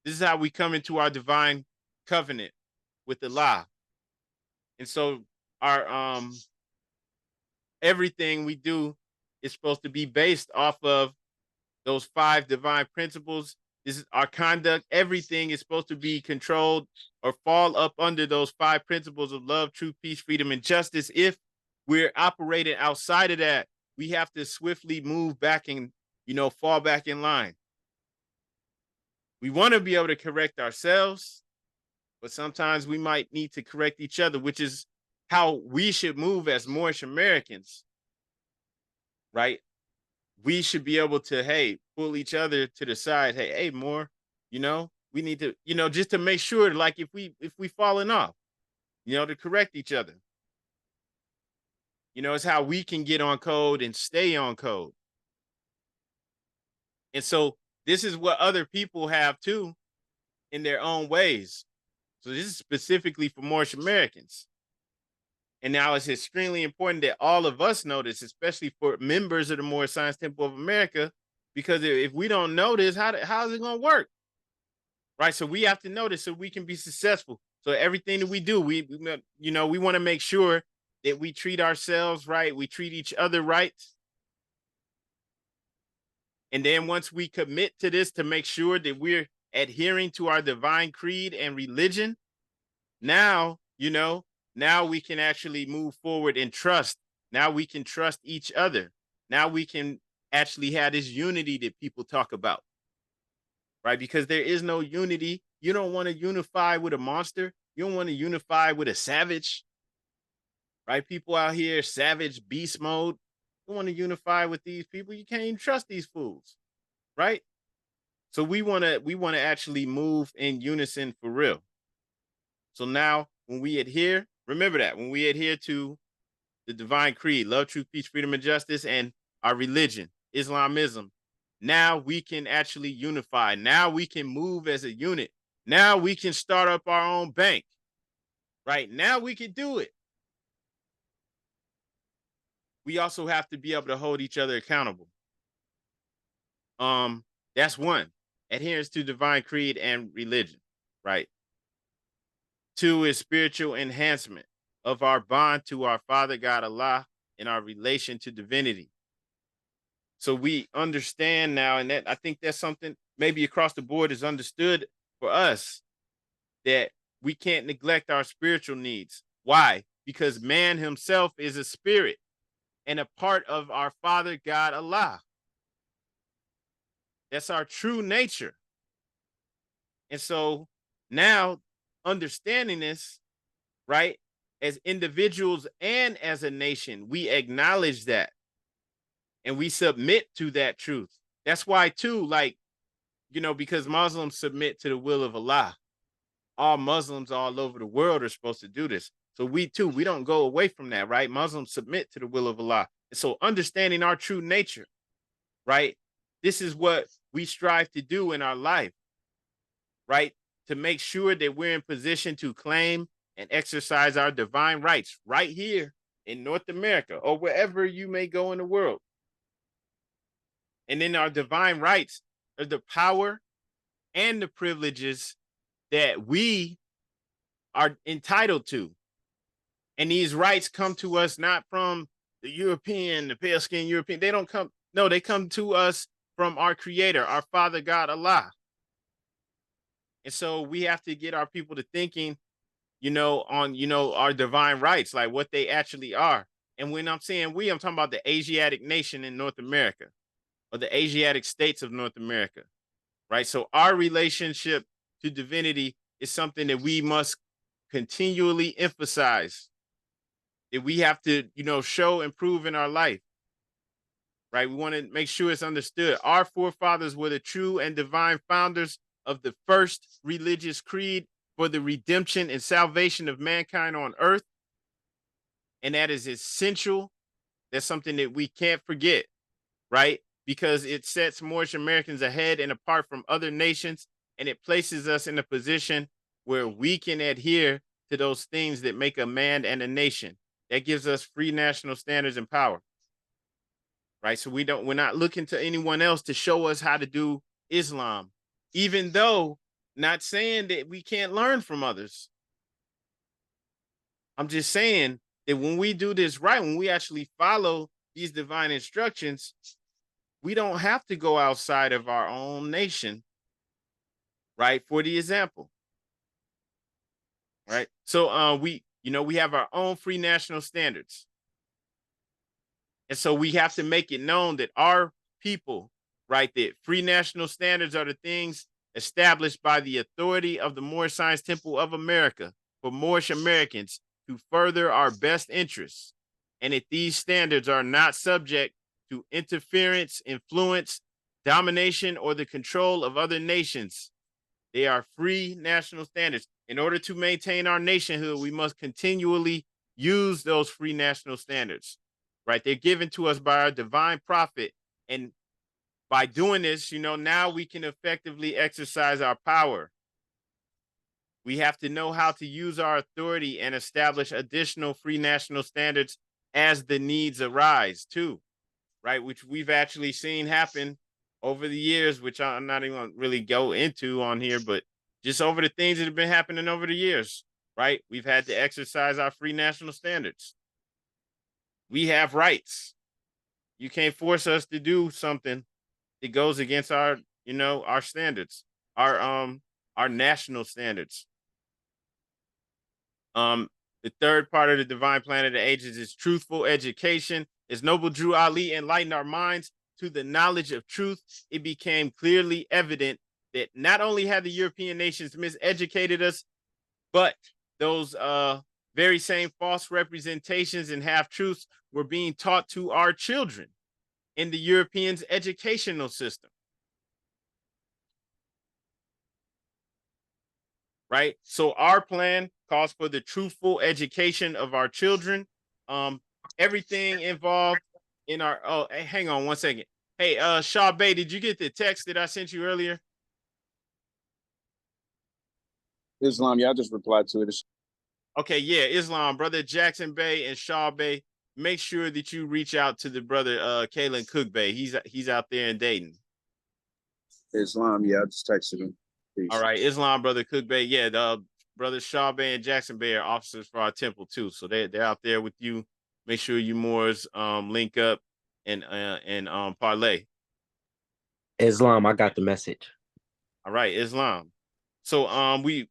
This is how we come into our divine covenant with Allah. And so our everything we do is supposed to be based off of those 5 divine principles. This is our conduct. Everything is supposed to be controlled or fall up under those 5 principles of love, truth, peace, freedom, and justice. If we're operating outside of that, we have to swiftly move back and, fall back in line. We want to be able to correct ourselves, but sometimes we might need to correct each other, which is how we should move as Moorish Americans, right? We should be able to, hey, pull each other to the side. Hey, Moor, we need to, just to make sure, like if we falling off, to correct each other. It's how we can get on code and stay on code. And so this is what other people have too in their own ways. So this is specifically for Moorish Americans. And now it's extremely important that all of us know this, especially for members of the Moorish Science Temple of America, because if we don't know this, how is it going to work? Right? So we have to know this so we can be successful. So everything that we do, we want to make sure that we treat ourselves right. We treat each other right. And then once we commit to this to make sure that we're adhering to our divine creed and religion, now we can actually move forward and trust. Now we can trust each other. Now we can actually have this unity that people talk about, right? Because there is no unity. You don't want to unify with a monster. You don't want to unify with a savage, right? People out here, savage beast mode. You want to unify with these people. You can't even trust these fools, right? So we want to actually move in unison for real. So now when we adhere, remember that when we adhere to the divine creed, love, truth, peace, freedom, and justice, and our religion, Islamism, now we can actually unify. Now we can move as a unit. Now we can start up our own bank. Right? Now we can do it. We also have to be able to hold each other accountable. That's one. Adherence to divine creed and religion, right? 2 is spiritual enhancement of our bond to our Father God Allah and our relation to divinity. So we understand now, and that I think that's something maybe across the board is understood for us, that we can't neglect our spiritual needs. Why? Because man himself is a spirit and a part of our Father God Allah. That's our true nature. And so now understanding this, right, as individuals and as a nation, we acknowledge that and we submit to that truth. That's why too, because Muslims submit to the will of Allah. All Muslims all over the world are supposed to do this. So we too, we don't go away from that, right? Muslims submit to the will of Allah. And so understanding our true nature, right? This is what we strive to do in our life, right? To make sure that we're in position to claim and exercise our divine rights right here in North America or wherever you may go in the world. And in our divine rights are the power and the privileges that we are entitled to. And these rights come to us not from the European, the pale skinned European. They don't come, no, they come to us from our creator, our Father God, Allah. And so we have to get our people to thinking, on, our divine rights, like what they actually are. And when I'm saying we, I'm talking about the Asiatic nation in North America or the Asiatic states of North America, right? So our relationship to divinity is something that we must continually emphasize, that we have to, show and prove in our life, right? We want to make sure it's understood. Our forefathers were the true and divine founders of the first religious creed for the redemption and salvation of mankind on earth. And that is essential. That's something that we can't forget, right? Because it sets Moorish Americans ahead and apart from other nations, and it places us in a position where we can adhere to those things that make a man and a nation. That gives us free national standards and power, right? So we're not looking to anyone else to show us how to do Islam, even though not saying that we can't learn from others. I'm just saying that when we do this right, when we actually follow these divine instructions, we don't have to go outside of our own nation, right? For the example, right? So we have our own free national standards. And so we have to make it known that our people, right, that free national standards are the things established by the authority of the Moorish Science Temple of America for Moorish Americans to further our best interests. And that these standards are not subject to interference, influence, domination, or the control of other nations. They are free national standards. In order to maintain our nationhood, we must continually use those free national standards, right? They're given to us by our divine prophet. And by doing this, now we can effectively exercise our power. We have to know how to use our authority and establish additional free national standards as the needs arise too, right? Which we've actually seen happen over the years, which I'm not even gonna really go into on here, but just over the things that have been happening over the years, right? We've had to exercise our free national standards. We have rights. You can't force us to do something that goes against our standards, our national standards. The third part of the divine plan of the ages is truthful education. As Noble Drew Ali enlightened our minds to the knowledge of truth, it became clearly evident that not only had the European nations miseducated us, but those very same false representations and half-truths were being taught to our children in the Europeans' educational system. Right? So our plan calls for the truthful education of our children. Everything involved in our, hey, hang on one second. Hey, Shaw Bay, did you get the text that I sent you earlier? Islam, yeah, I just replied to it. Okay, yeah, Islam, brother Jackson Bay and Shaw Bay. Make sure that you reach out to the brother Kalen Cook Bay. He's out there in Dayton. Islam, yeah, I just texted him. Peace. All right, Islam, brother Cook Bay. Yeah, the brothers Shaw Bay and Jackson Bay are officers for our temple too. So they're out there with you. Make sure you Moors link up and parlay. Islam, I got the message. All right, Islam. So we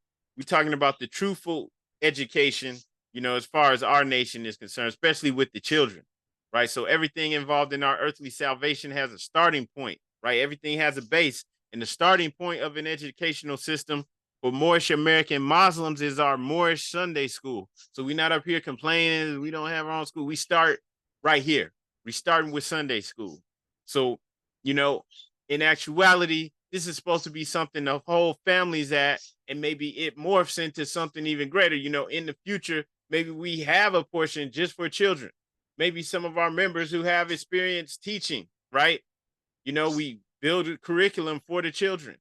talking about the truthful education, as far as our nation is concerned, especially with the children, right? So everything involved in our earthly salvation has a starting point, right? Everything has a base, and the starting point of an educational system for Moorish American Muslims is our Moorish Sunday school. So we're not up here complaining we don't have our own school. We start right here. We're starting with Sunday school. So, in actuality, this is supposed to be something the whole family's at, and maybe it morphs into something even greater. In the future, maybe we have a portion just for children. Maybe some of our members who have experience teaching, right? You know, we build a curriculum for the children,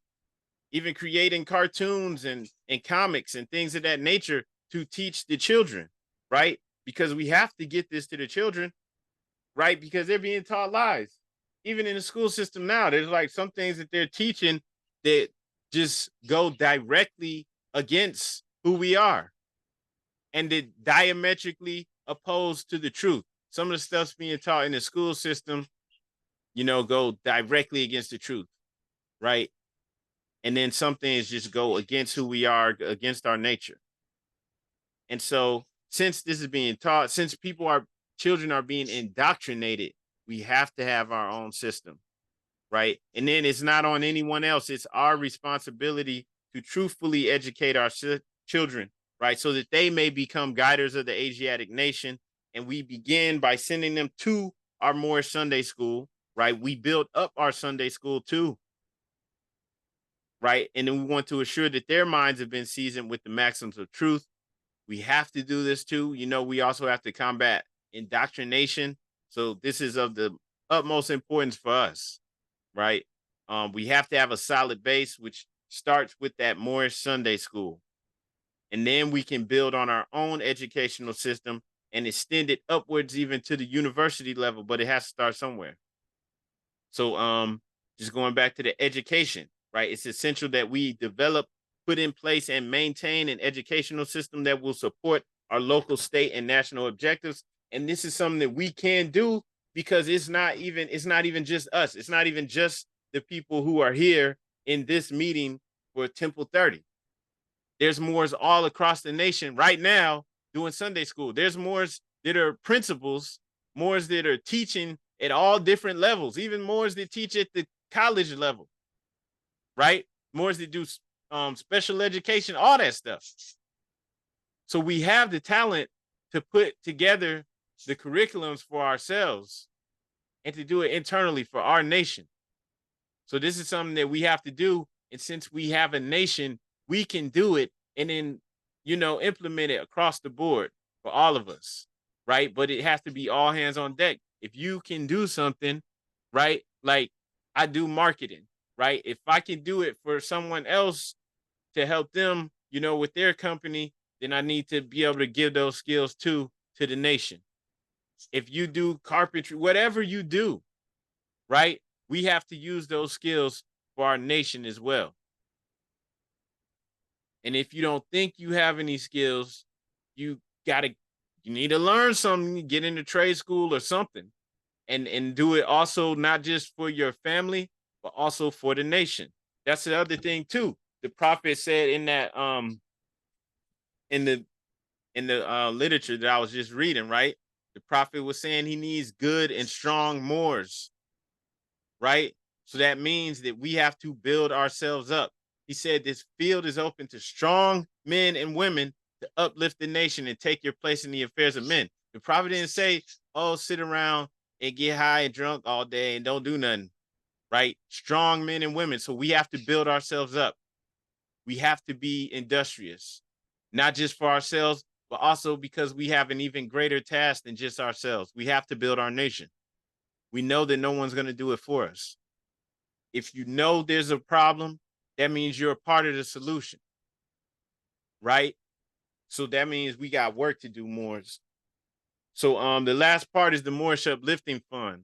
even creating cartoons and comics and things of that nature to teach the children, right? Because we have to get this to the children, right? Because they're being taught lies. Even in the school system now, there's like some things that they're teaching that just go directly against who we are and that diametrically opposed to the truth. Some of the stuff's being taught in the school system, you know, go directly against the truth, right? And then some things just go against who we are, against our nature. And so since this is being taught, since children are being indoctrinated, we have to have our own system, right? And then it's not on anyone else. It's our responsibility to truthfully educate our children, right? So that they may become guiders of the Asiatic nation. And we begin by sending them to our Moorish Sunday school, right? We built up our Sunday school too, right? And then we want to assure that their minds have been seasoned with the maxims of truth. We have to do this too. You know, we also have to combat indoctrination. So this is of the utmost importance for us, right? We have to have a solid base, which starts with that Moorish Sunday school. And then we can build on our own educational system and extend it upwards even to the university level, but it has to start somewhere. So just going back to the education, right? It's essential that we develop, put in place, and maintain an educational system that will support our local, state, and national objectives. And this is something that we can do because it's not even just us. It's not even just the people who are here in this meeting for Temple 30. There's Moors all across the nation right now doing Sunday school. There's Moors that are principals, Moors that are teaching at all different levels, even Moors that teach at the college level, right? Moors that do special education, all that stuff. So we have the talent to put together the curriculums for ourselves and to do it internally for our nation. So this is something that we have to do. And since we have a nation, we can do it and then, you know, implement it across the board for all of us, right? But it has to be all hands on deck. If you can do something, right? Like I do marketing, right? If I can do it for someone else to help them, you know, with their company, then I need to be able to give those skills to the nation. If you do carpentry, whatever you do, right? We have to use those skills for our nation as well. And if you don't think you have any skills, you need to learn something, get into trade school or something, and do it also not just for your family, but also for the nation. That's the other thing too. The prophet said in that in the literature that I was just reading, right? The prophet was saying he needs good and strong Moors, right? So that means that we have to build ourselves up. He said this field is open to strong men and women to uplift the nation and take your place in the affairs of men. The prophet didn't say, oh, sit around and get high and drunk all day and don't do nothing, right? Strong men and women. So we have to build ourselves up. We have to be industrious, not just for ourselves, but also because we have an even greater task than just ourselves. We have to build our nation. We know that no one's going to do it for us. If you know there's a problem, that means you're a part of the solution, right? So that means we got work to do, Moors. So the last part is the Moorish Uplifting Fund.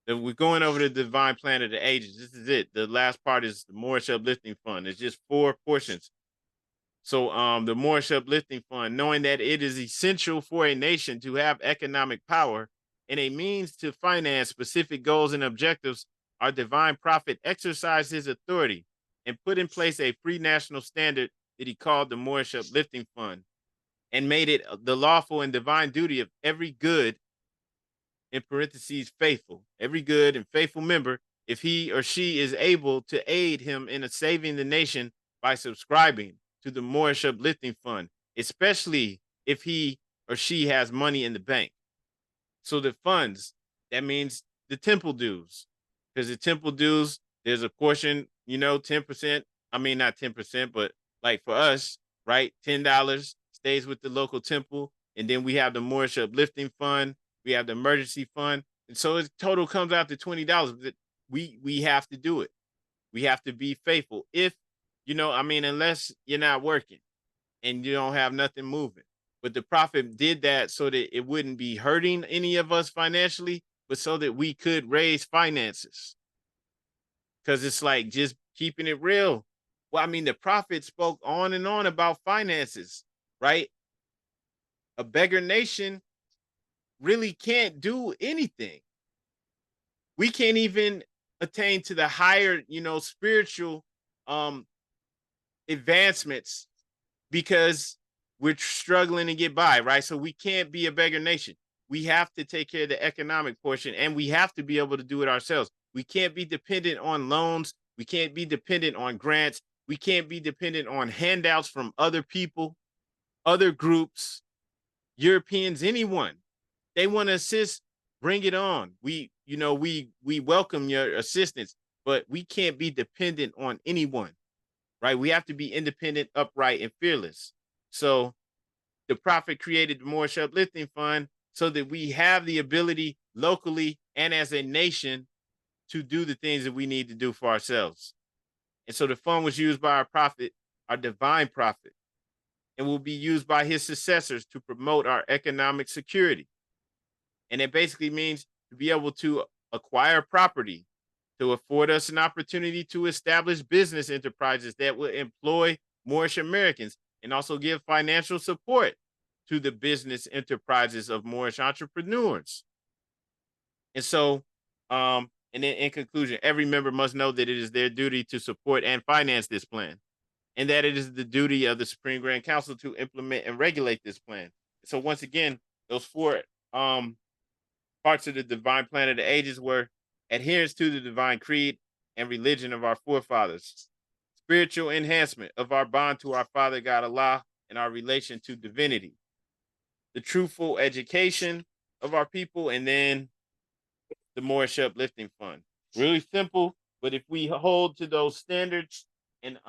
We're going over the divine plan of the ages. This is it. The last part is the Moorish Uplifting Fund. It's just 4 portions. So the Moorish Uplifting Fund, knowing that it is essential for a nation to have economic power and a means to finance specific goals and objectives, our divine prophet exercised his authority and put in place a free national standard that he called the Moorish Uplifting Fund and made it the lawful and divine duty of every good, in parentheses, faithful, every good and faithful member, if he or she is able to aid him in saving the nation by subscribing to the Moorish Uplifting Fund, especially if he or she has money in the bank. So the funds, that means the temple dues, because the temple dues, there's a portion, you know, 10%. I mean, not 10%, but like for us, right? $10 stays with the local temple, And then we have the Moorish Uplifting Fund. We have the emergency fund. And so it total comes out to $20. We have to do it. We have to be faithful. If, unless you're not working and you don't have nothing moving. But the prophet did that so that it wouldn't be hurting any of us financially, but so that we could raise finances. Because it's like just keeping it real. Well, the prophet spoke on and on about finances, right? A beggar nation really can't do anything. We can't even attain to the higher, spiritual advancements because we're struggling to get by, right? So we can't be a beggar nation. We have to take care of the economic portion, and we have to be able to do it ourselves. We can't be dependent on loans. We can't be dependent on grants. We can't be dependent on handouts from other people, other groups, Europeans, anyone. They want to assist, bring it on. We welcome your assistance, but we can't be dependent on anyone, right? We have to be independent, upright, and fearless. So the prophet created the Moorish Uplifting Fund so that we have the ability locally and as a nation to do the things that we need to do for ourselves. And so the fund was used by our prophet, our divine prophet, and will be used by his successors to promote our economic security. And it basically means to be able to acquire property, to afford us an opportunity to establish business enterprises that will employ Moorish Americans and also give financial support to the business enterprises of Moorish entrepreneurs. And so, and then in conclusion, every member must know that it is their duty to support and finance this plan, and that it is the duty of the Supreme Grand Council to implement and regulate this plan. So once again, those four parts of the divine plan of the ages were adherence to the divine creed and religion of our forefathers, spiritual enhancement of our bond to our Father God Allah and our relation to divinity, the truthful education of our people, and then the Moorish Uplifting Fund. Really simple, but if we hold to those standards and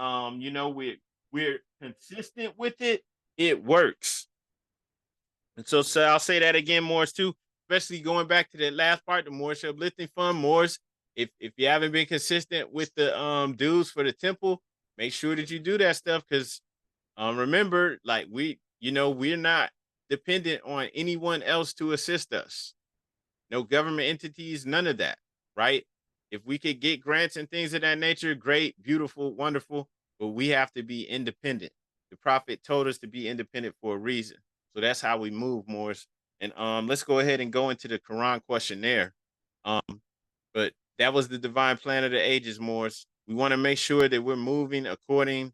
we're consistent with it, it works. And so I'll say that again, Moors, too, especially going back to that last part, the Moorish Uplifting Fund. Moors, if you haven't been consistent with the dues for the temple, make sure that you do that stuff, because remember, like we're not dependent on anyone else to assist us. No government entities, none of that, right? If we could get grants and things of that nature, great, beautiful, wonderful, but we have to be independent. The prophet told us to be independent for a reason. So that's how we move, Moors. And let's go ahead and go into the Quran questionnaire. But that was the divine plan of the ages, Moors. We want to make sure that we're moving according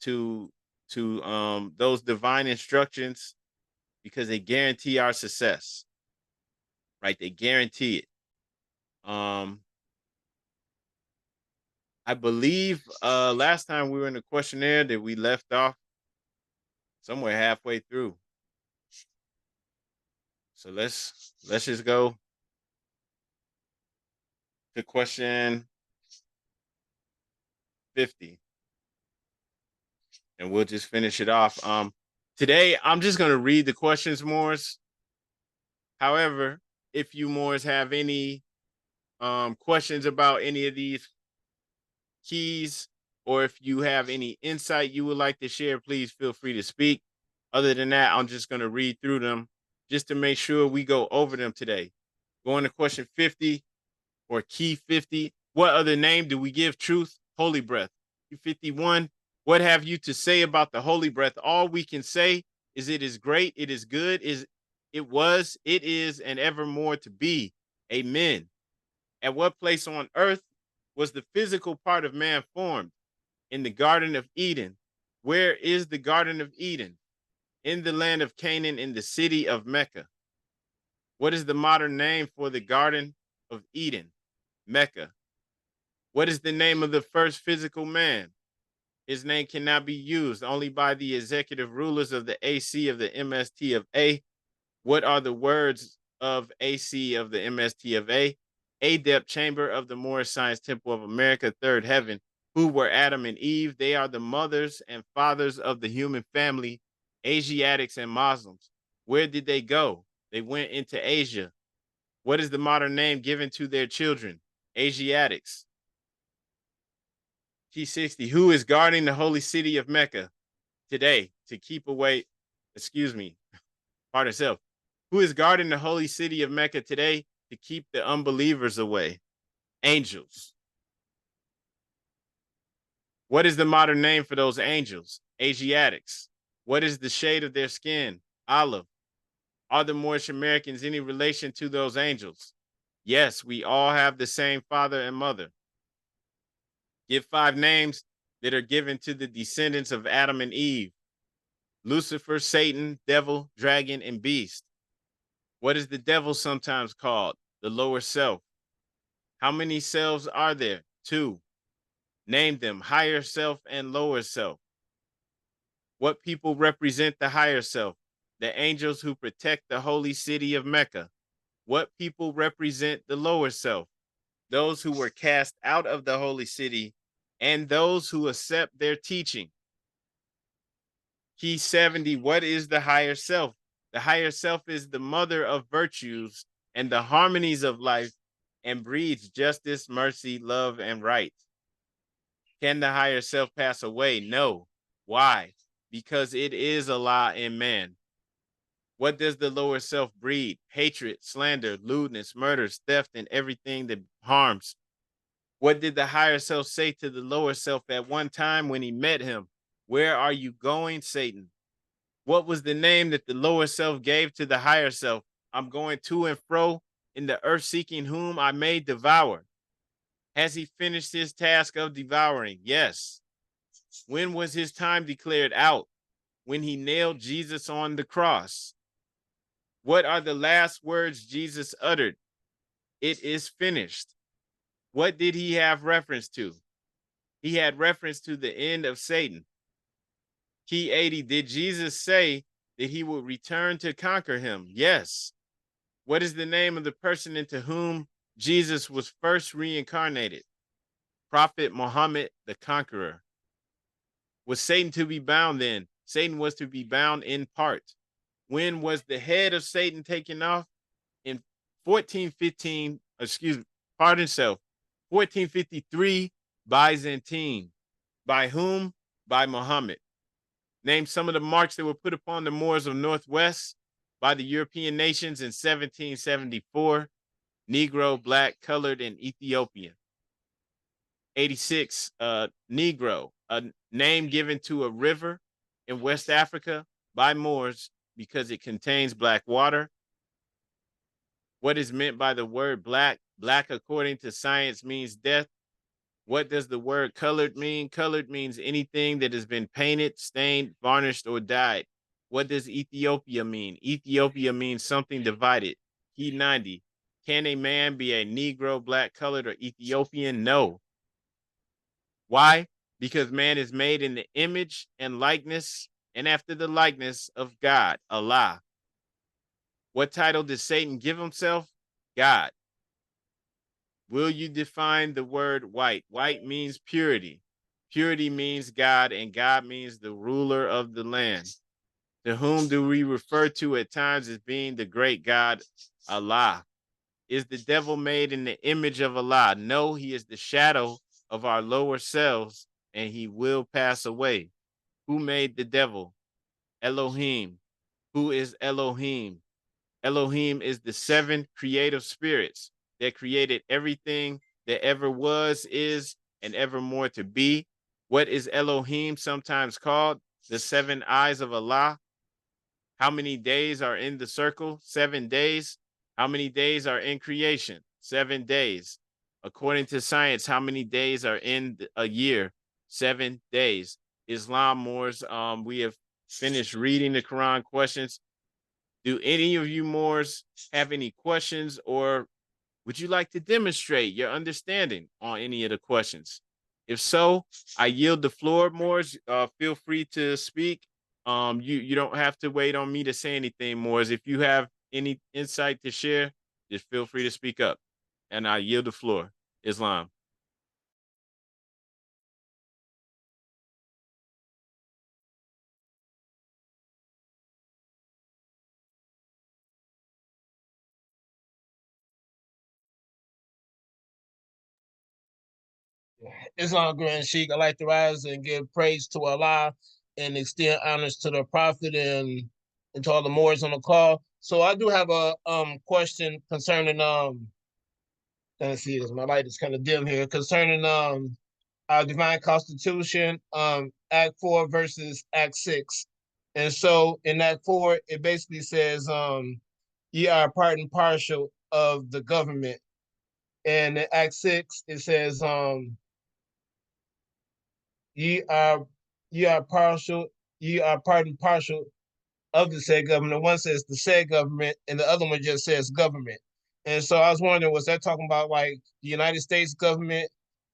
to those divine instructions, because they guarantee our success, right? They guarantee it. I believe last time we were in the questionnaire that we left off somewhere halfway through. So let's just go to question 50. And we'll just finish it off. Today, I'm just going to read the questions, Moors. However, if you, Moors, have any questions about any of these keys, or if you have any insight you would like to share, please feel free to speak. Other than that, I'm just going to read through them just to make sure we go over them today. Going to question 50, or key 50. What other name do we give truth? Holy breath. Key 51. What have you to say about the holy breath? All we can say is it is great, it is good, it was, it is, and evermore to be. Amen. At what place on earth was the physical part of man formed? In the Garden of Eden. Where is the Garden of Eden? In the land of Canaan, in the city of Mecca. What is the modern name for the Garden of Eden? Mecca. What is the name of the first physical man? His name cannot be used only by the executive rulers of the AC of the MST of A. What are the words of AC of the MST of A? Adept chamber of the Moorish Science Temple of America, third heaven. Who were Adam and Eve? They are the mothers and fathers of the human family, Asiatics and Muslims. Where did they go? They went into Asia. What is the modern name given to their children? Asiatics. Key 60. Who is guarding the holy city of Mecca today to keep away? Excuse me. Pardon self. Who is guarding the holy city of Mecca today to keep the unbelievers away? Angels. What is the modern name for those angels? Asiatics. What is the shade of their skin? Olive. Are the Moorish Americans any relation to those angels? Yes, we all have the same father and mother. Give 5 names that are given to the descendants of Adam and Eve: Lucifer, Satan, devil, dragon, and beast. What is the devil sometimes called? The lower self. How many selves are there? 2. Name them: higher self and lower self. What people represent the higher self? The angels who protect the holy city of Mecca. What people represent the lower self? Those who were cast out of the holy city and those who accept their teaching. Key 70. What is the higher self? The higher self is the mother of virtues and the harmonies of life, and breeds justice, mercy, love, and right. Can the higher self pass away? No. Why? Because it is Allah in man. What does the lower self breed? Hatred, slander, lewdness, murders, theft, and everything that harms. What did the higher self say to the lower self at one time when he met him? Where are you going, Satan? What was the name that the lower self gave to the higher self? I'm going to and fro in the earth, seeking whom I may devour. Has he finished his task of devouring? Yes. When was his time declared out? When he nailed Jesus on the cross. What are the last words Jesus uttered? It is finished. What did he have reference to? He had reference to the end of Satan. Key 80. Did Jesus say that he would return to conquer him? Yes. What is the name of the person into whom Jesus was first reincarnated? Prophet Muhammad the Conqueror. Was Satan to be bound then? Satan was to be bound in part. When was the head of Satan taken off? In 1453 Byzantine. By whom? By Muhammad. Name some of the marks that were put upon the Moors of Northwest by the European nations in 1774. Negro, black, colored, and Ethiopian. 86, Negro, a name given to a river in West Africa by Moors because it contains black water. What is meant by the word black? Black, according to science, means death. What does the word colored mean? Colored means anything that has been painted, stained, varnished, or dyed. What does Ethiopia mean? Ethiopia means something divided. Key 90. Can a man be a Negro, black, colored, or Ethiopian? No. Why? Because man is made in the image and likeness and after the likeness of God, Allah. What title did Satan give himself? God. Will you define the word white? White means purity. Purity means God, and God means the ruler of the land. To whom do we refer to at times as being the great God, Allah? Is the devil made in the image of Allah? No, he is the shadow of our lower selves, and he will pass away. Who made the devil? Elohim. Who is Elohim? Elohim is the 7 creative spirits that created everything that ever was, is, and evermore to be. What is Elohim sometimes called? The 7 eyes of Allah. How many days are in the circle? 7 days. How many days are in creation? 7 days. According to science, how many days are in a year? 7 days. Islam, Moors, we have finished reading the Quran questions. Do any of you Moors have any questions, or would you like to demonstrate your understanding on any of the questions? If so, I yield the floor, Moors. Feel free to speak. You don't have to wait on me to say anything, Moors. If you have any insight to share, just feel free to speak up. And I yield the floor. Islam. Islam Grand Sheikh. I like to rise and give praise to Allah and extend honors to the Prophet and to all the Moors on the call. So I do have a question concerning let's see this, my light is kind of dim here, concerning our divine constitution, Act 4 versus Act 6. And so in Act 4, it basically says ye are part and partial of the government. And in Act 6, it says ye are partial, ye are part and partial of the said government. One says the said government, and the other one just says government. And so I was wondering, was that talking about like the United States government,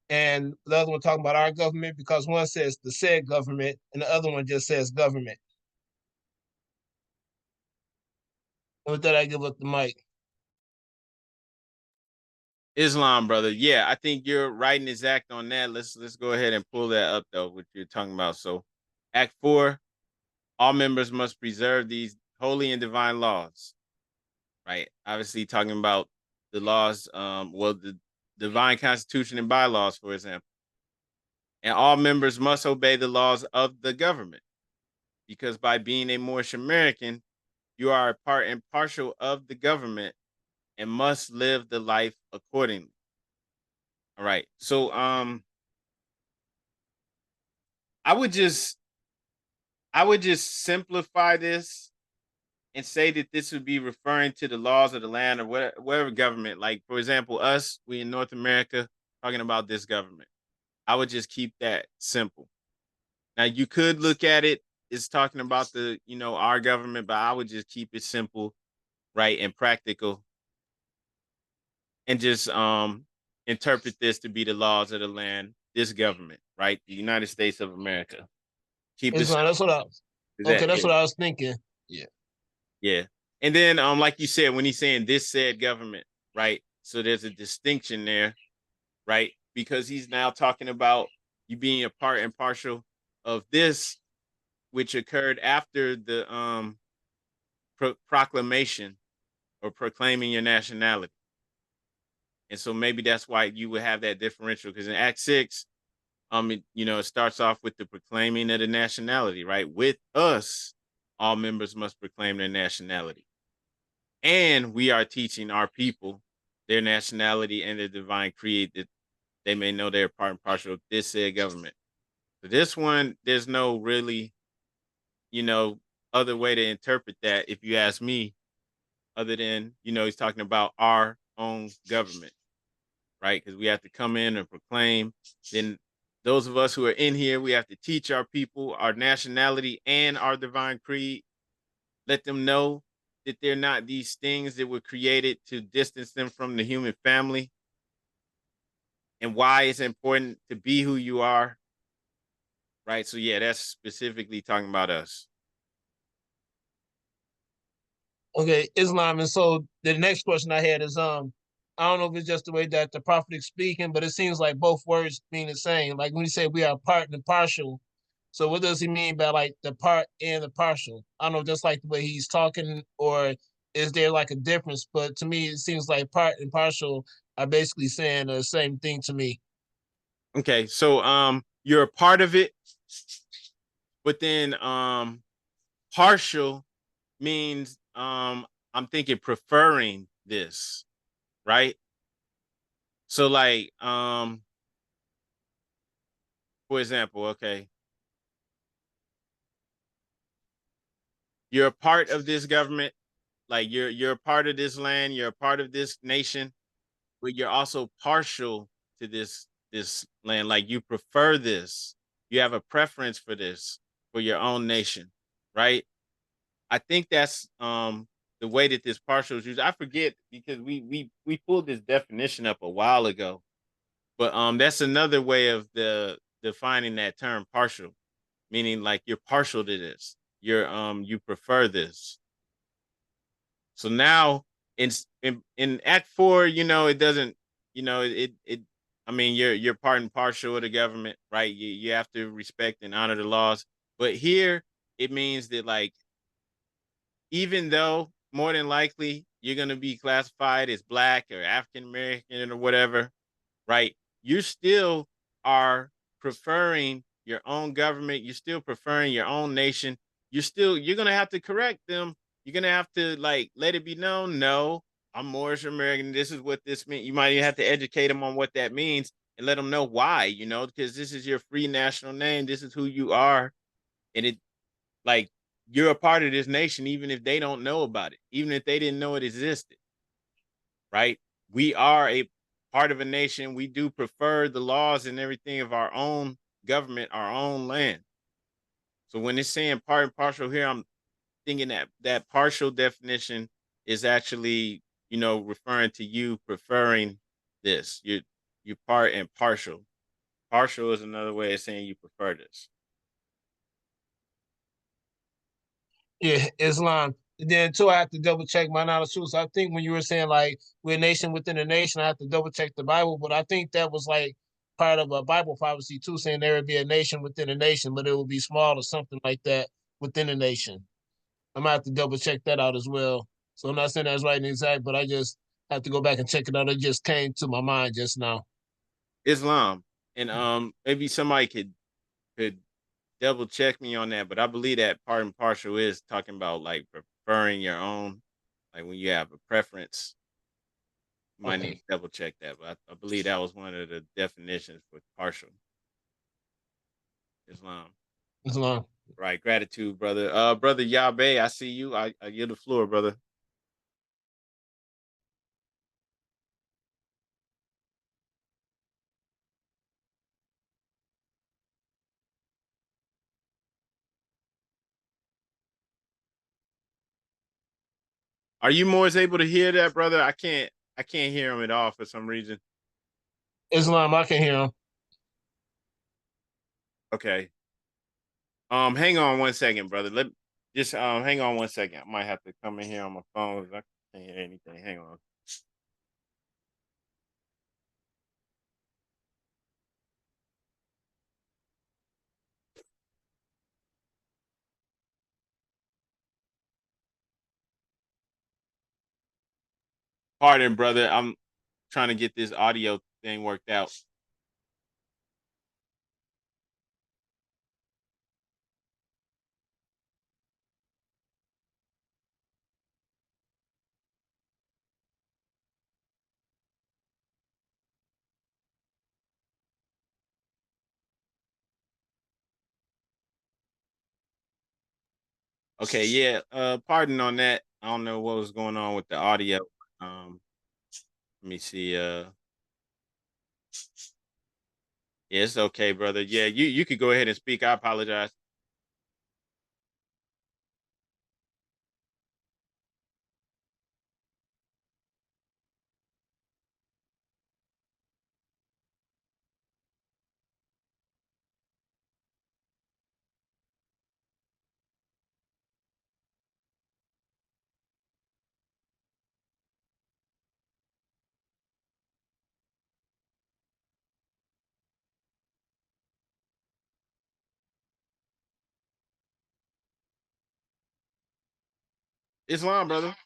and the other one talking about our government? Because one says the said government, and the other one just says government. And with that, I give up the mic. Islam, brother. Yeah, I think you're right and exact on that. Let's go ahead and pull that up though, what you're talking about. So, Act 4, all members must preserve these holy and divine laws. Right. Obviously, talking about the laws, the divine constitution and bylaws, for example. And all members must obey the laws of the government, because by being a Moorish American, you are a part and partial of the government and must live the life accordingly. All right. So I would just simplify this and say that this would be referring to the laws of the land or whatever government. Like, for example, us, we in North America, talking about this government. I would just keep that simple. Now, you could look at it as talking about the, our government, but I would just keep it simple, right, and practical, and just interpret this to be the laws of the land, this government, right, the United States of America. Keep it. That's what I was. Okay, that's what I was thinking. Yeah. Yeah. And then, like you said, when he's saying this said government, right? So there's a distinction there, right? Because he's now talking about you being a part and partial of this, which occurred after the proclamation or proclaiming your nationality. And so maybe that's why you would have that differential, because in Act 6, it starts off with the proclaiming of the nationality, right? With us, all members must proclaim their nationality. And we are teaching our people their nationality and the divine creed, that they may know they're part and partial of this said government. So this one, there's no really, other way to interpret that, if you ask me, other than, he's talking about our own government, right? Because we have to come in and proclaim. Then those of us who are in here, we have to teach our people our nationality and our divine creed. Let them know that they're not these things that were created to distance them from the human family, and why it's important to be who you are, right? So yeah, that's specifically talking about us. Okay, Islam. And so the next question I had is I don't know if it's just the way that the prophet is speaking, but it seems like both words mean the same. Like when he said we are part and partial. So what does he mean by like the part and the partial? I don't know, just like the way he's talking, or is there like a difference? But to me, it seems like part and partial are basically saying the same thing to me. Okay, so you're a part of it, but then partial means I'm thinking preferring this, right? So like for example, okay, you're a part of this government, like you're a part of this land, you're a part of this nation, but you're also partial to this land. Like you prefer this, you have a preference for this for your own nation, right? I think that's the way that this partial is used. I forget, because we pulled this definition up a while ago, but that's another way of defining that term, partial, meaning like you're partial to this, you prefer this. So now in Act 4, it doesn't, I mean, you're part and partial of the government, right? You have to respect and honor the laws. But here it means that, like, even though more than likely you're going to be classified as Black or African American or whatever, right? You still are preferring your own government. You're still preferring your own nation. You're gonna have to correct them. You're gonna have to like let it be known. No, I'm Moorish American. This is what this means. You might even have to educate them on what that means and let them know why. You know, because this is your free national name. This is who you are, and it like you're a part of this nation, even if they don't know about it, even if they didn't know it existed. Right? We are a part of a nation. We do prefer the laws and everything of our own government, our own land. So when it's saying part and partial here, I'm thinking that that partial definition is actually, you know, referring to you preferring this. You part and partial. Partial is another way of saying you prefer this. Yeah, Islam. And then too, I have to double check my knowledge too. So I think when you were saying like we're a nation within a nation, I have to double check the Bible. But I think that was like part of a Bible prophecy too, saying there would be a nation within a nation, but it would be small or something like that within a nation. I'm gonna have to double check that out as well. So I'm not saying that's right and exact, but I just have to go back and check it out. It just came to my mind just now. Islam. And maybe somebody could double check me on that, but I believe that part and partial is talking about like preferring your own, like when you have a preference. You might need Okay. to double check that, but I believe that was one of the definitions for partial Islam. Islam. Right, gratitude, brother. Brother Yabe, I see you. I give the floor, brother. Are you more able to hear that, brother? I can't hear him at all for some reason. Islam, I can hear him. Okay. Hang on one second, brother. Let just hang on one second. I might have to come in here on my phone. I can't hear anything. Hang on. Pardon, brother. I'm trying to get this audio thing worked out. Okay, yeah. Pardon on that. I don't know what was going on with the audio. Um, let me see. Yeah, it's okay, brother. Yeah, you could go ahead and speak. I apologize. Islam, brother.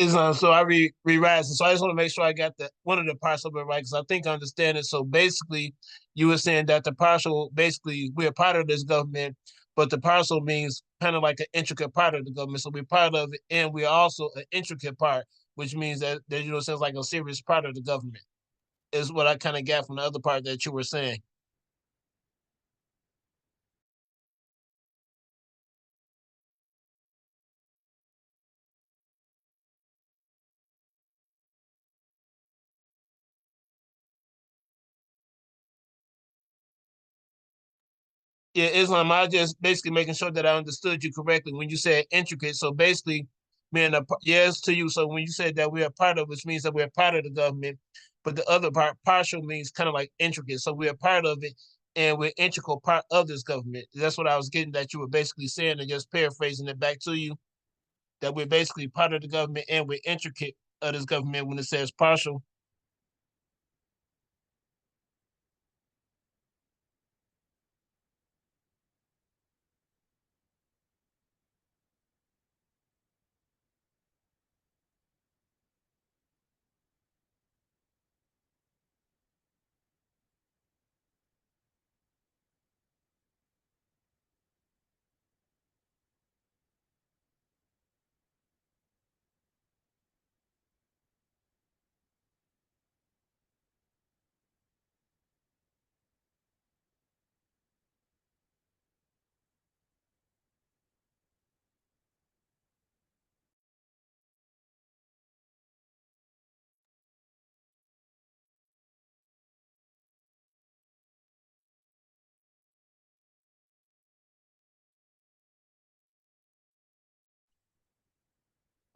So I rewrite it. So I just want to make sure I got the one of the parts of it right, because I think I understand it. So basically, you were saying that the partial, basically, we're part of this government, but the partial means kind of like an intricate part of the government. So we're part of it, and we're also an intricate part, which means that you know, sounds like a serious part of the government. Is what I kind of got from the other part that you were saying. Yeah, Islam, I just basically making sure that I understood you correctly when you said intricate. So basically, being a yes to you. So when you said that we're a part of, which means that we're part of the government, but the other part, partial, means kind of like intricate. So we're a part of it, and we're integral part of this government. That's what I was getting that you were basically saying, and just paraphrasing it back to you, that we're basically part of the government and we're intricate of this government when it says partial.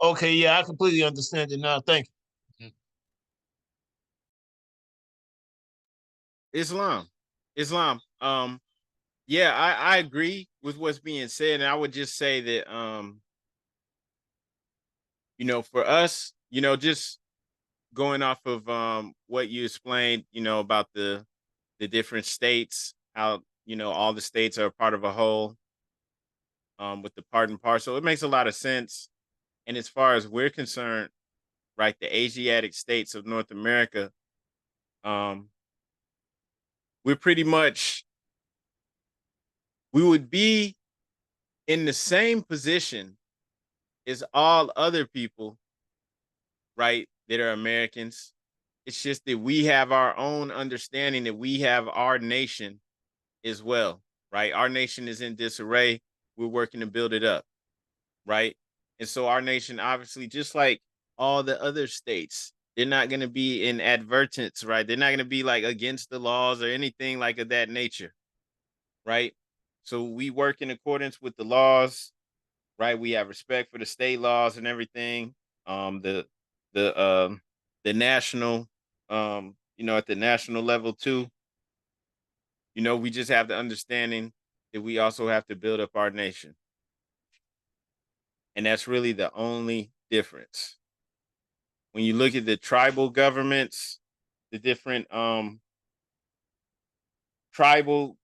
Okay, yeah, I completely understand it now. Thank you. Islam. Islam. Yeah, I agree with what's being said. And I would just say that for us, just going off of what you explained, about the different states, how all the states are a part of a whole, with the part and parcel. It makes a lot of sense. And as far as we're concerned, right, the Asiatic states of North America, um, we're pretty much we would be in the same position as all other people, right, that are Americans. It's just that we have our own understanding that we have our nation as well, right? Our nation is in disarray. We're working to build it up, right? And so our nation, obviously, just like all the other states, they're not going to be in advertence, right? They're not going to be like against the laws or anything like of that nature, right? So we work in accordance with the laws, right? We have respect for the state laws and everything. The the the national, at the national level too. We just have the understanding that we also have to build up our nation. And that's really the only difference. When you look at the tribal governments, the different tribal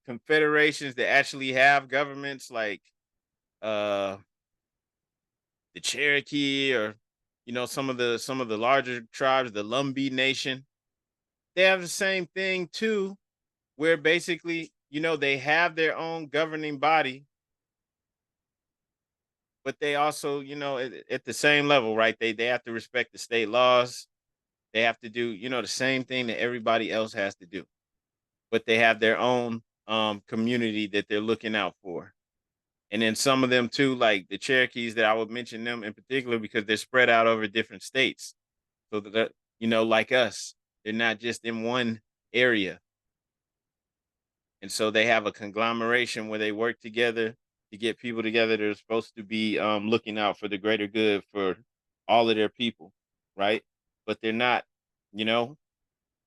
confederations that actually have governments like uh the Cherokee, or some of the larger tribes, the Lumbee Nation, they have the same thing too, where basically, they have their own governing body, but they also, at the same level, right? They have to respect the state laws. They have to do, the same thing that everybody else has to do. But they have their own community that they're looking out for. And then some of them too, like the Cherokees, that I would mention them in particular because they're spread out over different states. So that, like us, they're not just in one area. And so they have a conglomeration where they work together to get people together that are supposed to be looking out for the greater good for all of their people, right? But they're not, you know,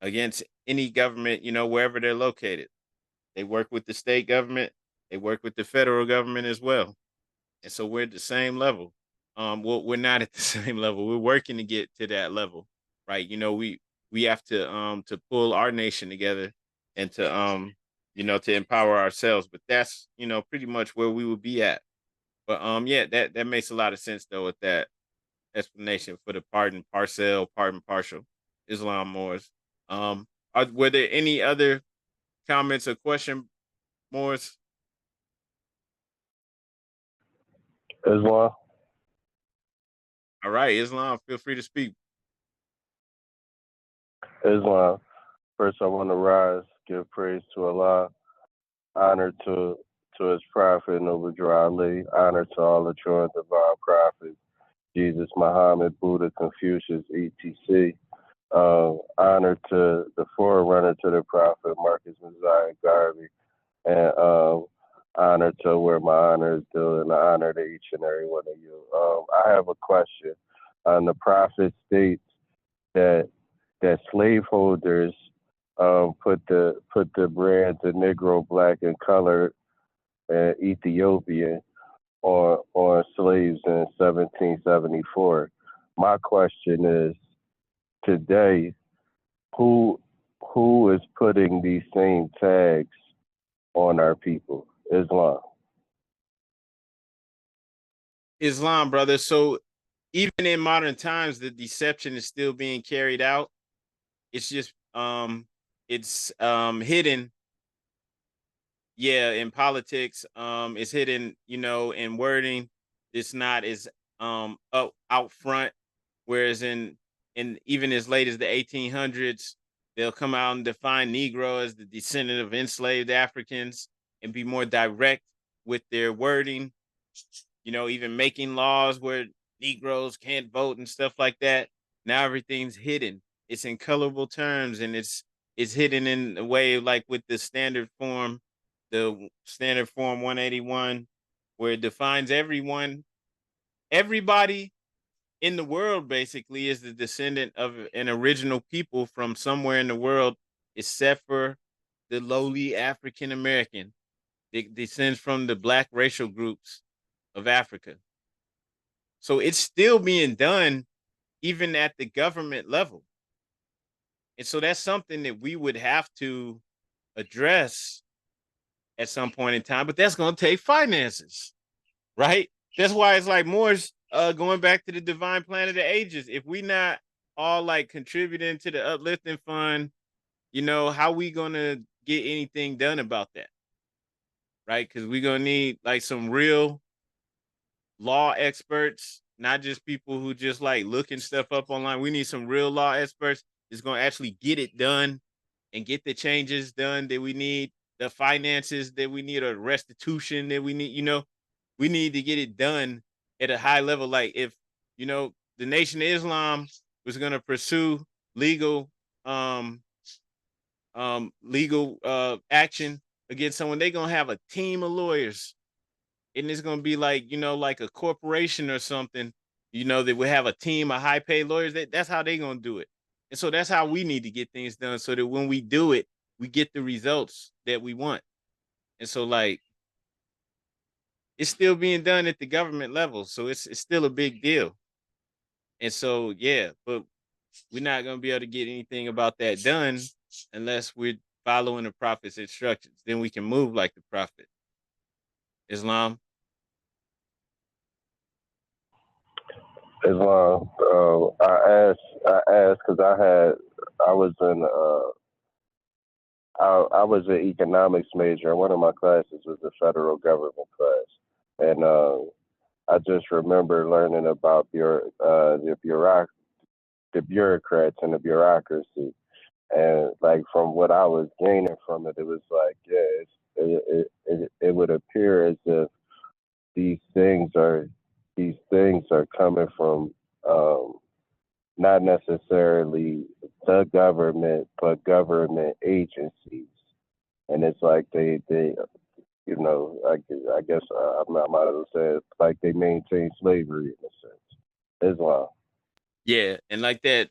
against any government, wherever they're located. They work with the state government, they work with the federal government as well. And so we're at the same level. Well, we're not at the same level. We're working to get to that level, right? We have to pull our nation together and to empower ourselves. But that's pretty much where we would be at. But yeah, that makes a lot of sense though with that explanation for the pardon partial, pardon partial, Islam Moors. Were there any other comments or question, Moors? Islam. All right, Islam, feel free to speak. Islam. First, I want to rise, give praise to Allah, honor to His Prophet, Noble Drew Ali, honor to all the true and divine prophets, Jesus, Muhammad, Buddha, Confucius, etc. Honor to the forerunner to the Prophet, Marcus Messiah Garvey, and honor to where my honor is due, and honor to each and every one of you. I have a question. The Prophet states that slaveholders put the brands of Negro, Black, and Colored, and Ethiopian on slaves in 1774. My question is, today, who is putting these same tags on our people? Islam. Islam, brother. So even in modern times, the deception is still being carried out. It's just it's hidden. Yeah, in politics, it's hidden, in wording. It's not as out front. Whereas in even as late as the 1800s, they'll come out and define Negro as the descendant of enslaved Africans and be more direct with their wording. Even making laws where Negroes can't vote and stuff like that. Now everything's hidden. It's in colorable terms, and it's hidden in a way like with the standard form 181, where it defines everybody in the world basically is the descendant of an original people from somewhere in the world, except for the lowly African American. It descends from the Black racial groups of Africa. So it's still being done even at the government level. And so that's something that we would have to address at some point in time, but that's going to take finances, right? That's why it's like Moors, going back to the divine plan of the ages. If we not all like contributing to the uplifting fund, how we going to get anything done about that? Right? Because we're going to need like some real law experts, not just people who just like looking stuff up online. We need some real law experts that's going to actually get it done and get the changes done that we need, the finances that we need, or restitution that we need. We need to get it done at a high level. Like if, the Nation of Islam was going to pursue legal action against someone, they're going to have a team of lawyers. And it's going to be like, like a corporation or something, that would have a team of high paid lawyers. That's how they're going to do it. And so that's how we need to get things done, so that when we do it, we get the results that we want. And so like, it's still being done at the government level. So it's still a big deal. And so, yeah, but we're not going to be able to get anything about that done unless we're following the Prophet's instructions. Then we can move like the Prophet. Islam. Islam. I asked because I was an economics major. One of my classes was a federal government class, and I just remember learning about the bureaucrats and the bureaucracy, and like from what I was gaining from it, it was like, it would appear as if these things are coming from not necessarily the government, but government agencies, and it's like they I guess I might have said like they maintain slavery in a sense. Islam. Yeah, and like that,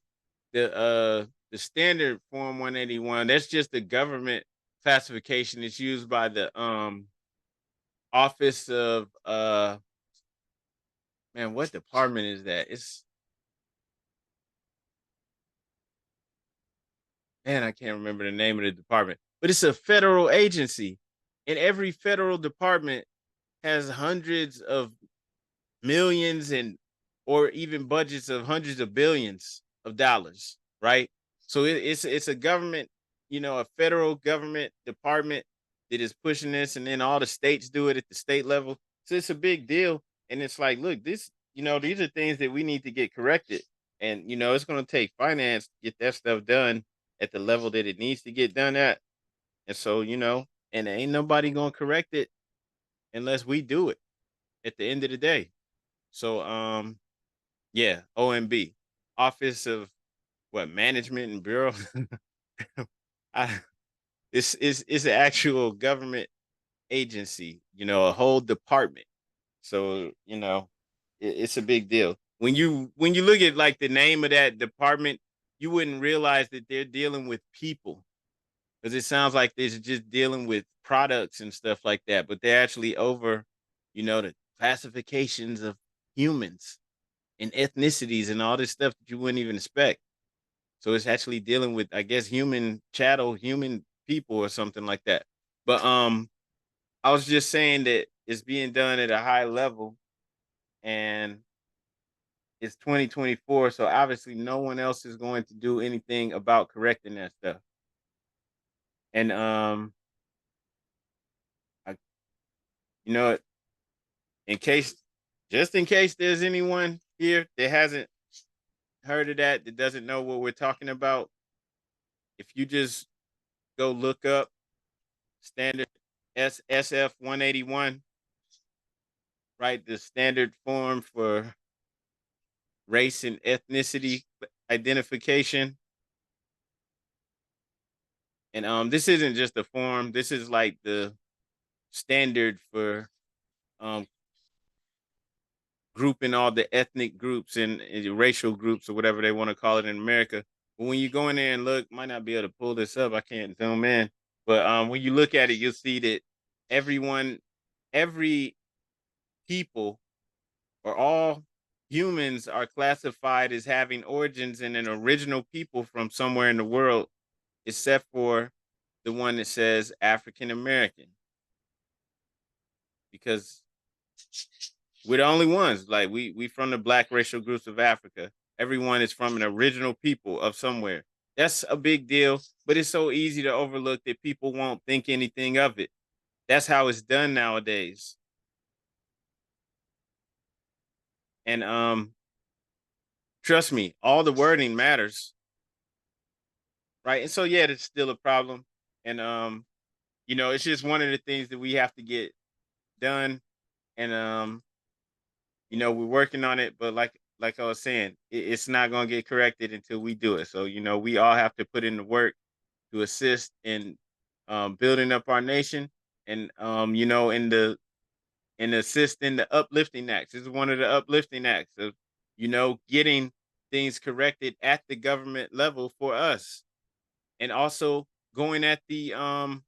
the standard form 181, that's just the government classification. It's used by the office of man, what department is that? I can't remember the name of the department, but it's a federal agency, and every federal department has hundreds of millions and or even budgets of hundreds of billions of dollars, right? So it's a government, a federal government department that is pushing this, and then all the states do it at the state level. So it's a big deal. And it's like, look, these are things that we need to get corrected. And it's gonna take finance to get that stuff done at the level that it needs to get done at. And so, and ain't nobody gonna correct it unless we do it at the end of the day. So yeah, OMB, Office of what, Management and Bureau. I, it's an actual government agency, a whole department. So it's a big deal. When you look at like the name of that department, you wouldn't realize that they're dealing with people, because it sounds like they're just dealing with products and stuff like that, but they're actually over, the classifications of humans and ethnicities and all this stuff that you wouldn't even expect. So it's actually dealing with, I guess, human chattel, human people or something like that. But I was just saying that it's being done at a high level, and it's 2024, so obviously no one else is going to do anything about correcting that stuff. And I, just in case there's anyone here that hasn't heard of that doesn't know what we're talking about, if you just go look up standard SF 181, right? The standard form for race and ethnicity identification. And this isn't just a form. This is like the standard for grouping all the ethnic groups and racial groups or whatever they want to call it in America. But when you go in there and look, might not be able to pull this up. I can't zoom in. But when you look at it, you'll see that every people, or all humans, are classified as having origins in an original people from somewhere in the world, except for the one that says African American, because we're the only ones. Like we from the Black racial groups of Africa. Everyone is from an original people of somewhere. That's a big deal, but it's so easy to overlook that people won't think anything of it. That's how it's done nowadays. And trust me, all the wording matters. Right. And so yeah, it's still a problem. And it's just one of the things that we have to get done. And we're working on it, but like I was saying, it's not gonna get corrected until we do it. So, we all have to put in the work to assist in building up our nation, and and assist in the uplifting acts. This is one of the uplifting acts of, getting things corrected at the government level for us. And also going at the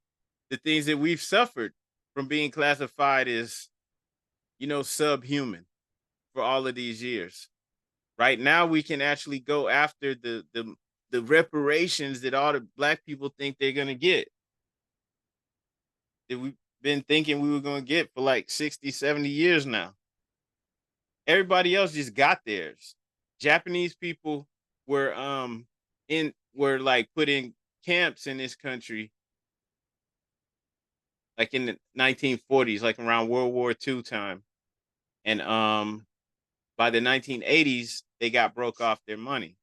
things that we've suffered from being classified as, subhuman for all of these years. Right now, we can actually go after the reparations that all the Black people think they're gonna get, that we've been thinking we were gonna get for like 60, 70 years now. Everybody else just got theirs. Japanese people were like put in camps in this country like in the 1940s, like around World War II time. And by the 1980s, they got broke off their money.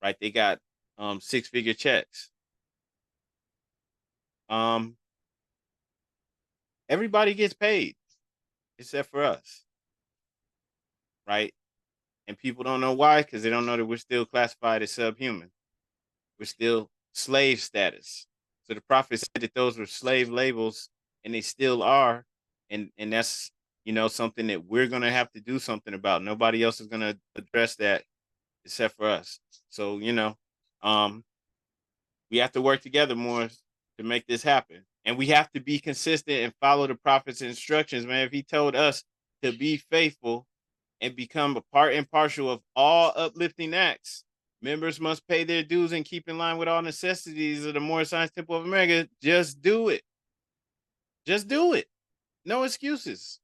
Right? They got 6-figure checks. Everybody gets paid except for us. Right? And people don't know why, because they don't know that we're still classified as subhuman. We're still slave status. So the prophet said that those were slave labels, and they still are. And that's, something that we're going to have to do something about. Nobody else is going to address that except for us. So, we have to work together more to make this happen. And we have to be consistent and follow the prophet's instructions, man. If he told us to be faithful and become a part and parcel of all uplifting acts, members must pay their dues and keep in line with all necessities of the Moorish Temple of America. Just do it. Just do it. No excuses.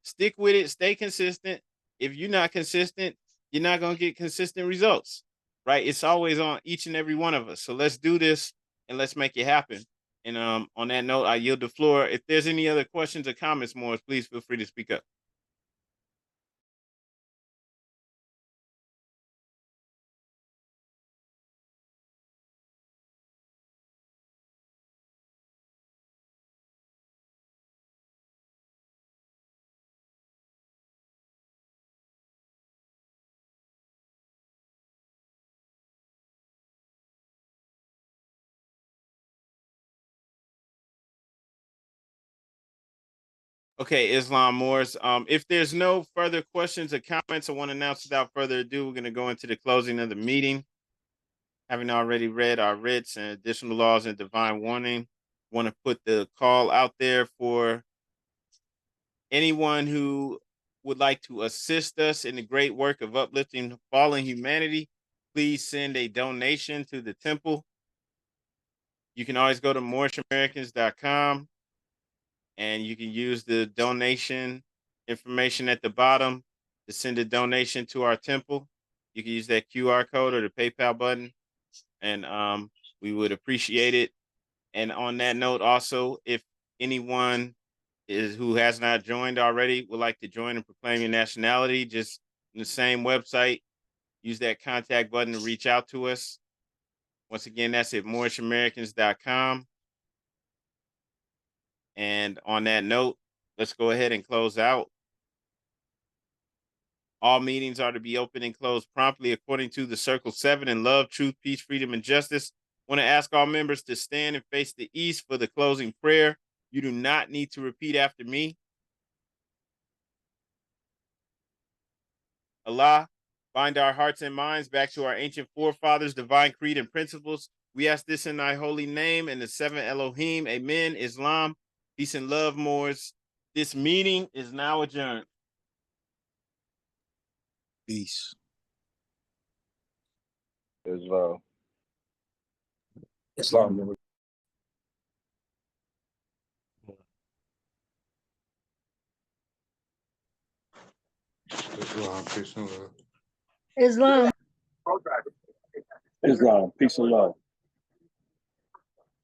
Stick with it. Stay consistent. if you're not consistent, you're not going to get consistent results, right? It's always on each and every one of us. So let's do this and let's make it happen. And on that note, I yield the floor. If there's any other questions or comments, Moors, please feel free to speak up. Okay, Islam Moors. If there's no further questions or comments, I want to announce without further ado, we're going to go into the closing of the meeting. Having already read our writs and additional laws and divine warning, want to put the call out there for anyone who would like to assist us in the great work of uplifting fallen humanity. Please send a donation to the temple. You can always go to moorishamericans.com and you can use the donation information at the bottom to send a donation to our temple. You can use that QR code or the PayPal button, and we would appreciate it. And on that note, also, if anyone who has not joined already would like to join and proclaim your nationality, just in the same website, use that contact button to reach out to us. Once again, that's at moorishamericans.com. And on that note, let's go ahead and close out. All meetings are to be open and closed promptly according to the Circle 7 in love, truth, peace, freedom, and justice. I want to ask all members to stand and face the east for the closing prayer. You do not need to repeat after me. Allah, bind our hearts and minds back to our ancient forefathers' divine creed and principles. We ask this in thy holy name and the seven Elohim. Amen. Islam, peace and love, Moors. This meeting is now adjourned. Peace. Islam. Islam. Islam, peace and love. Islam. Islam. Peace and love.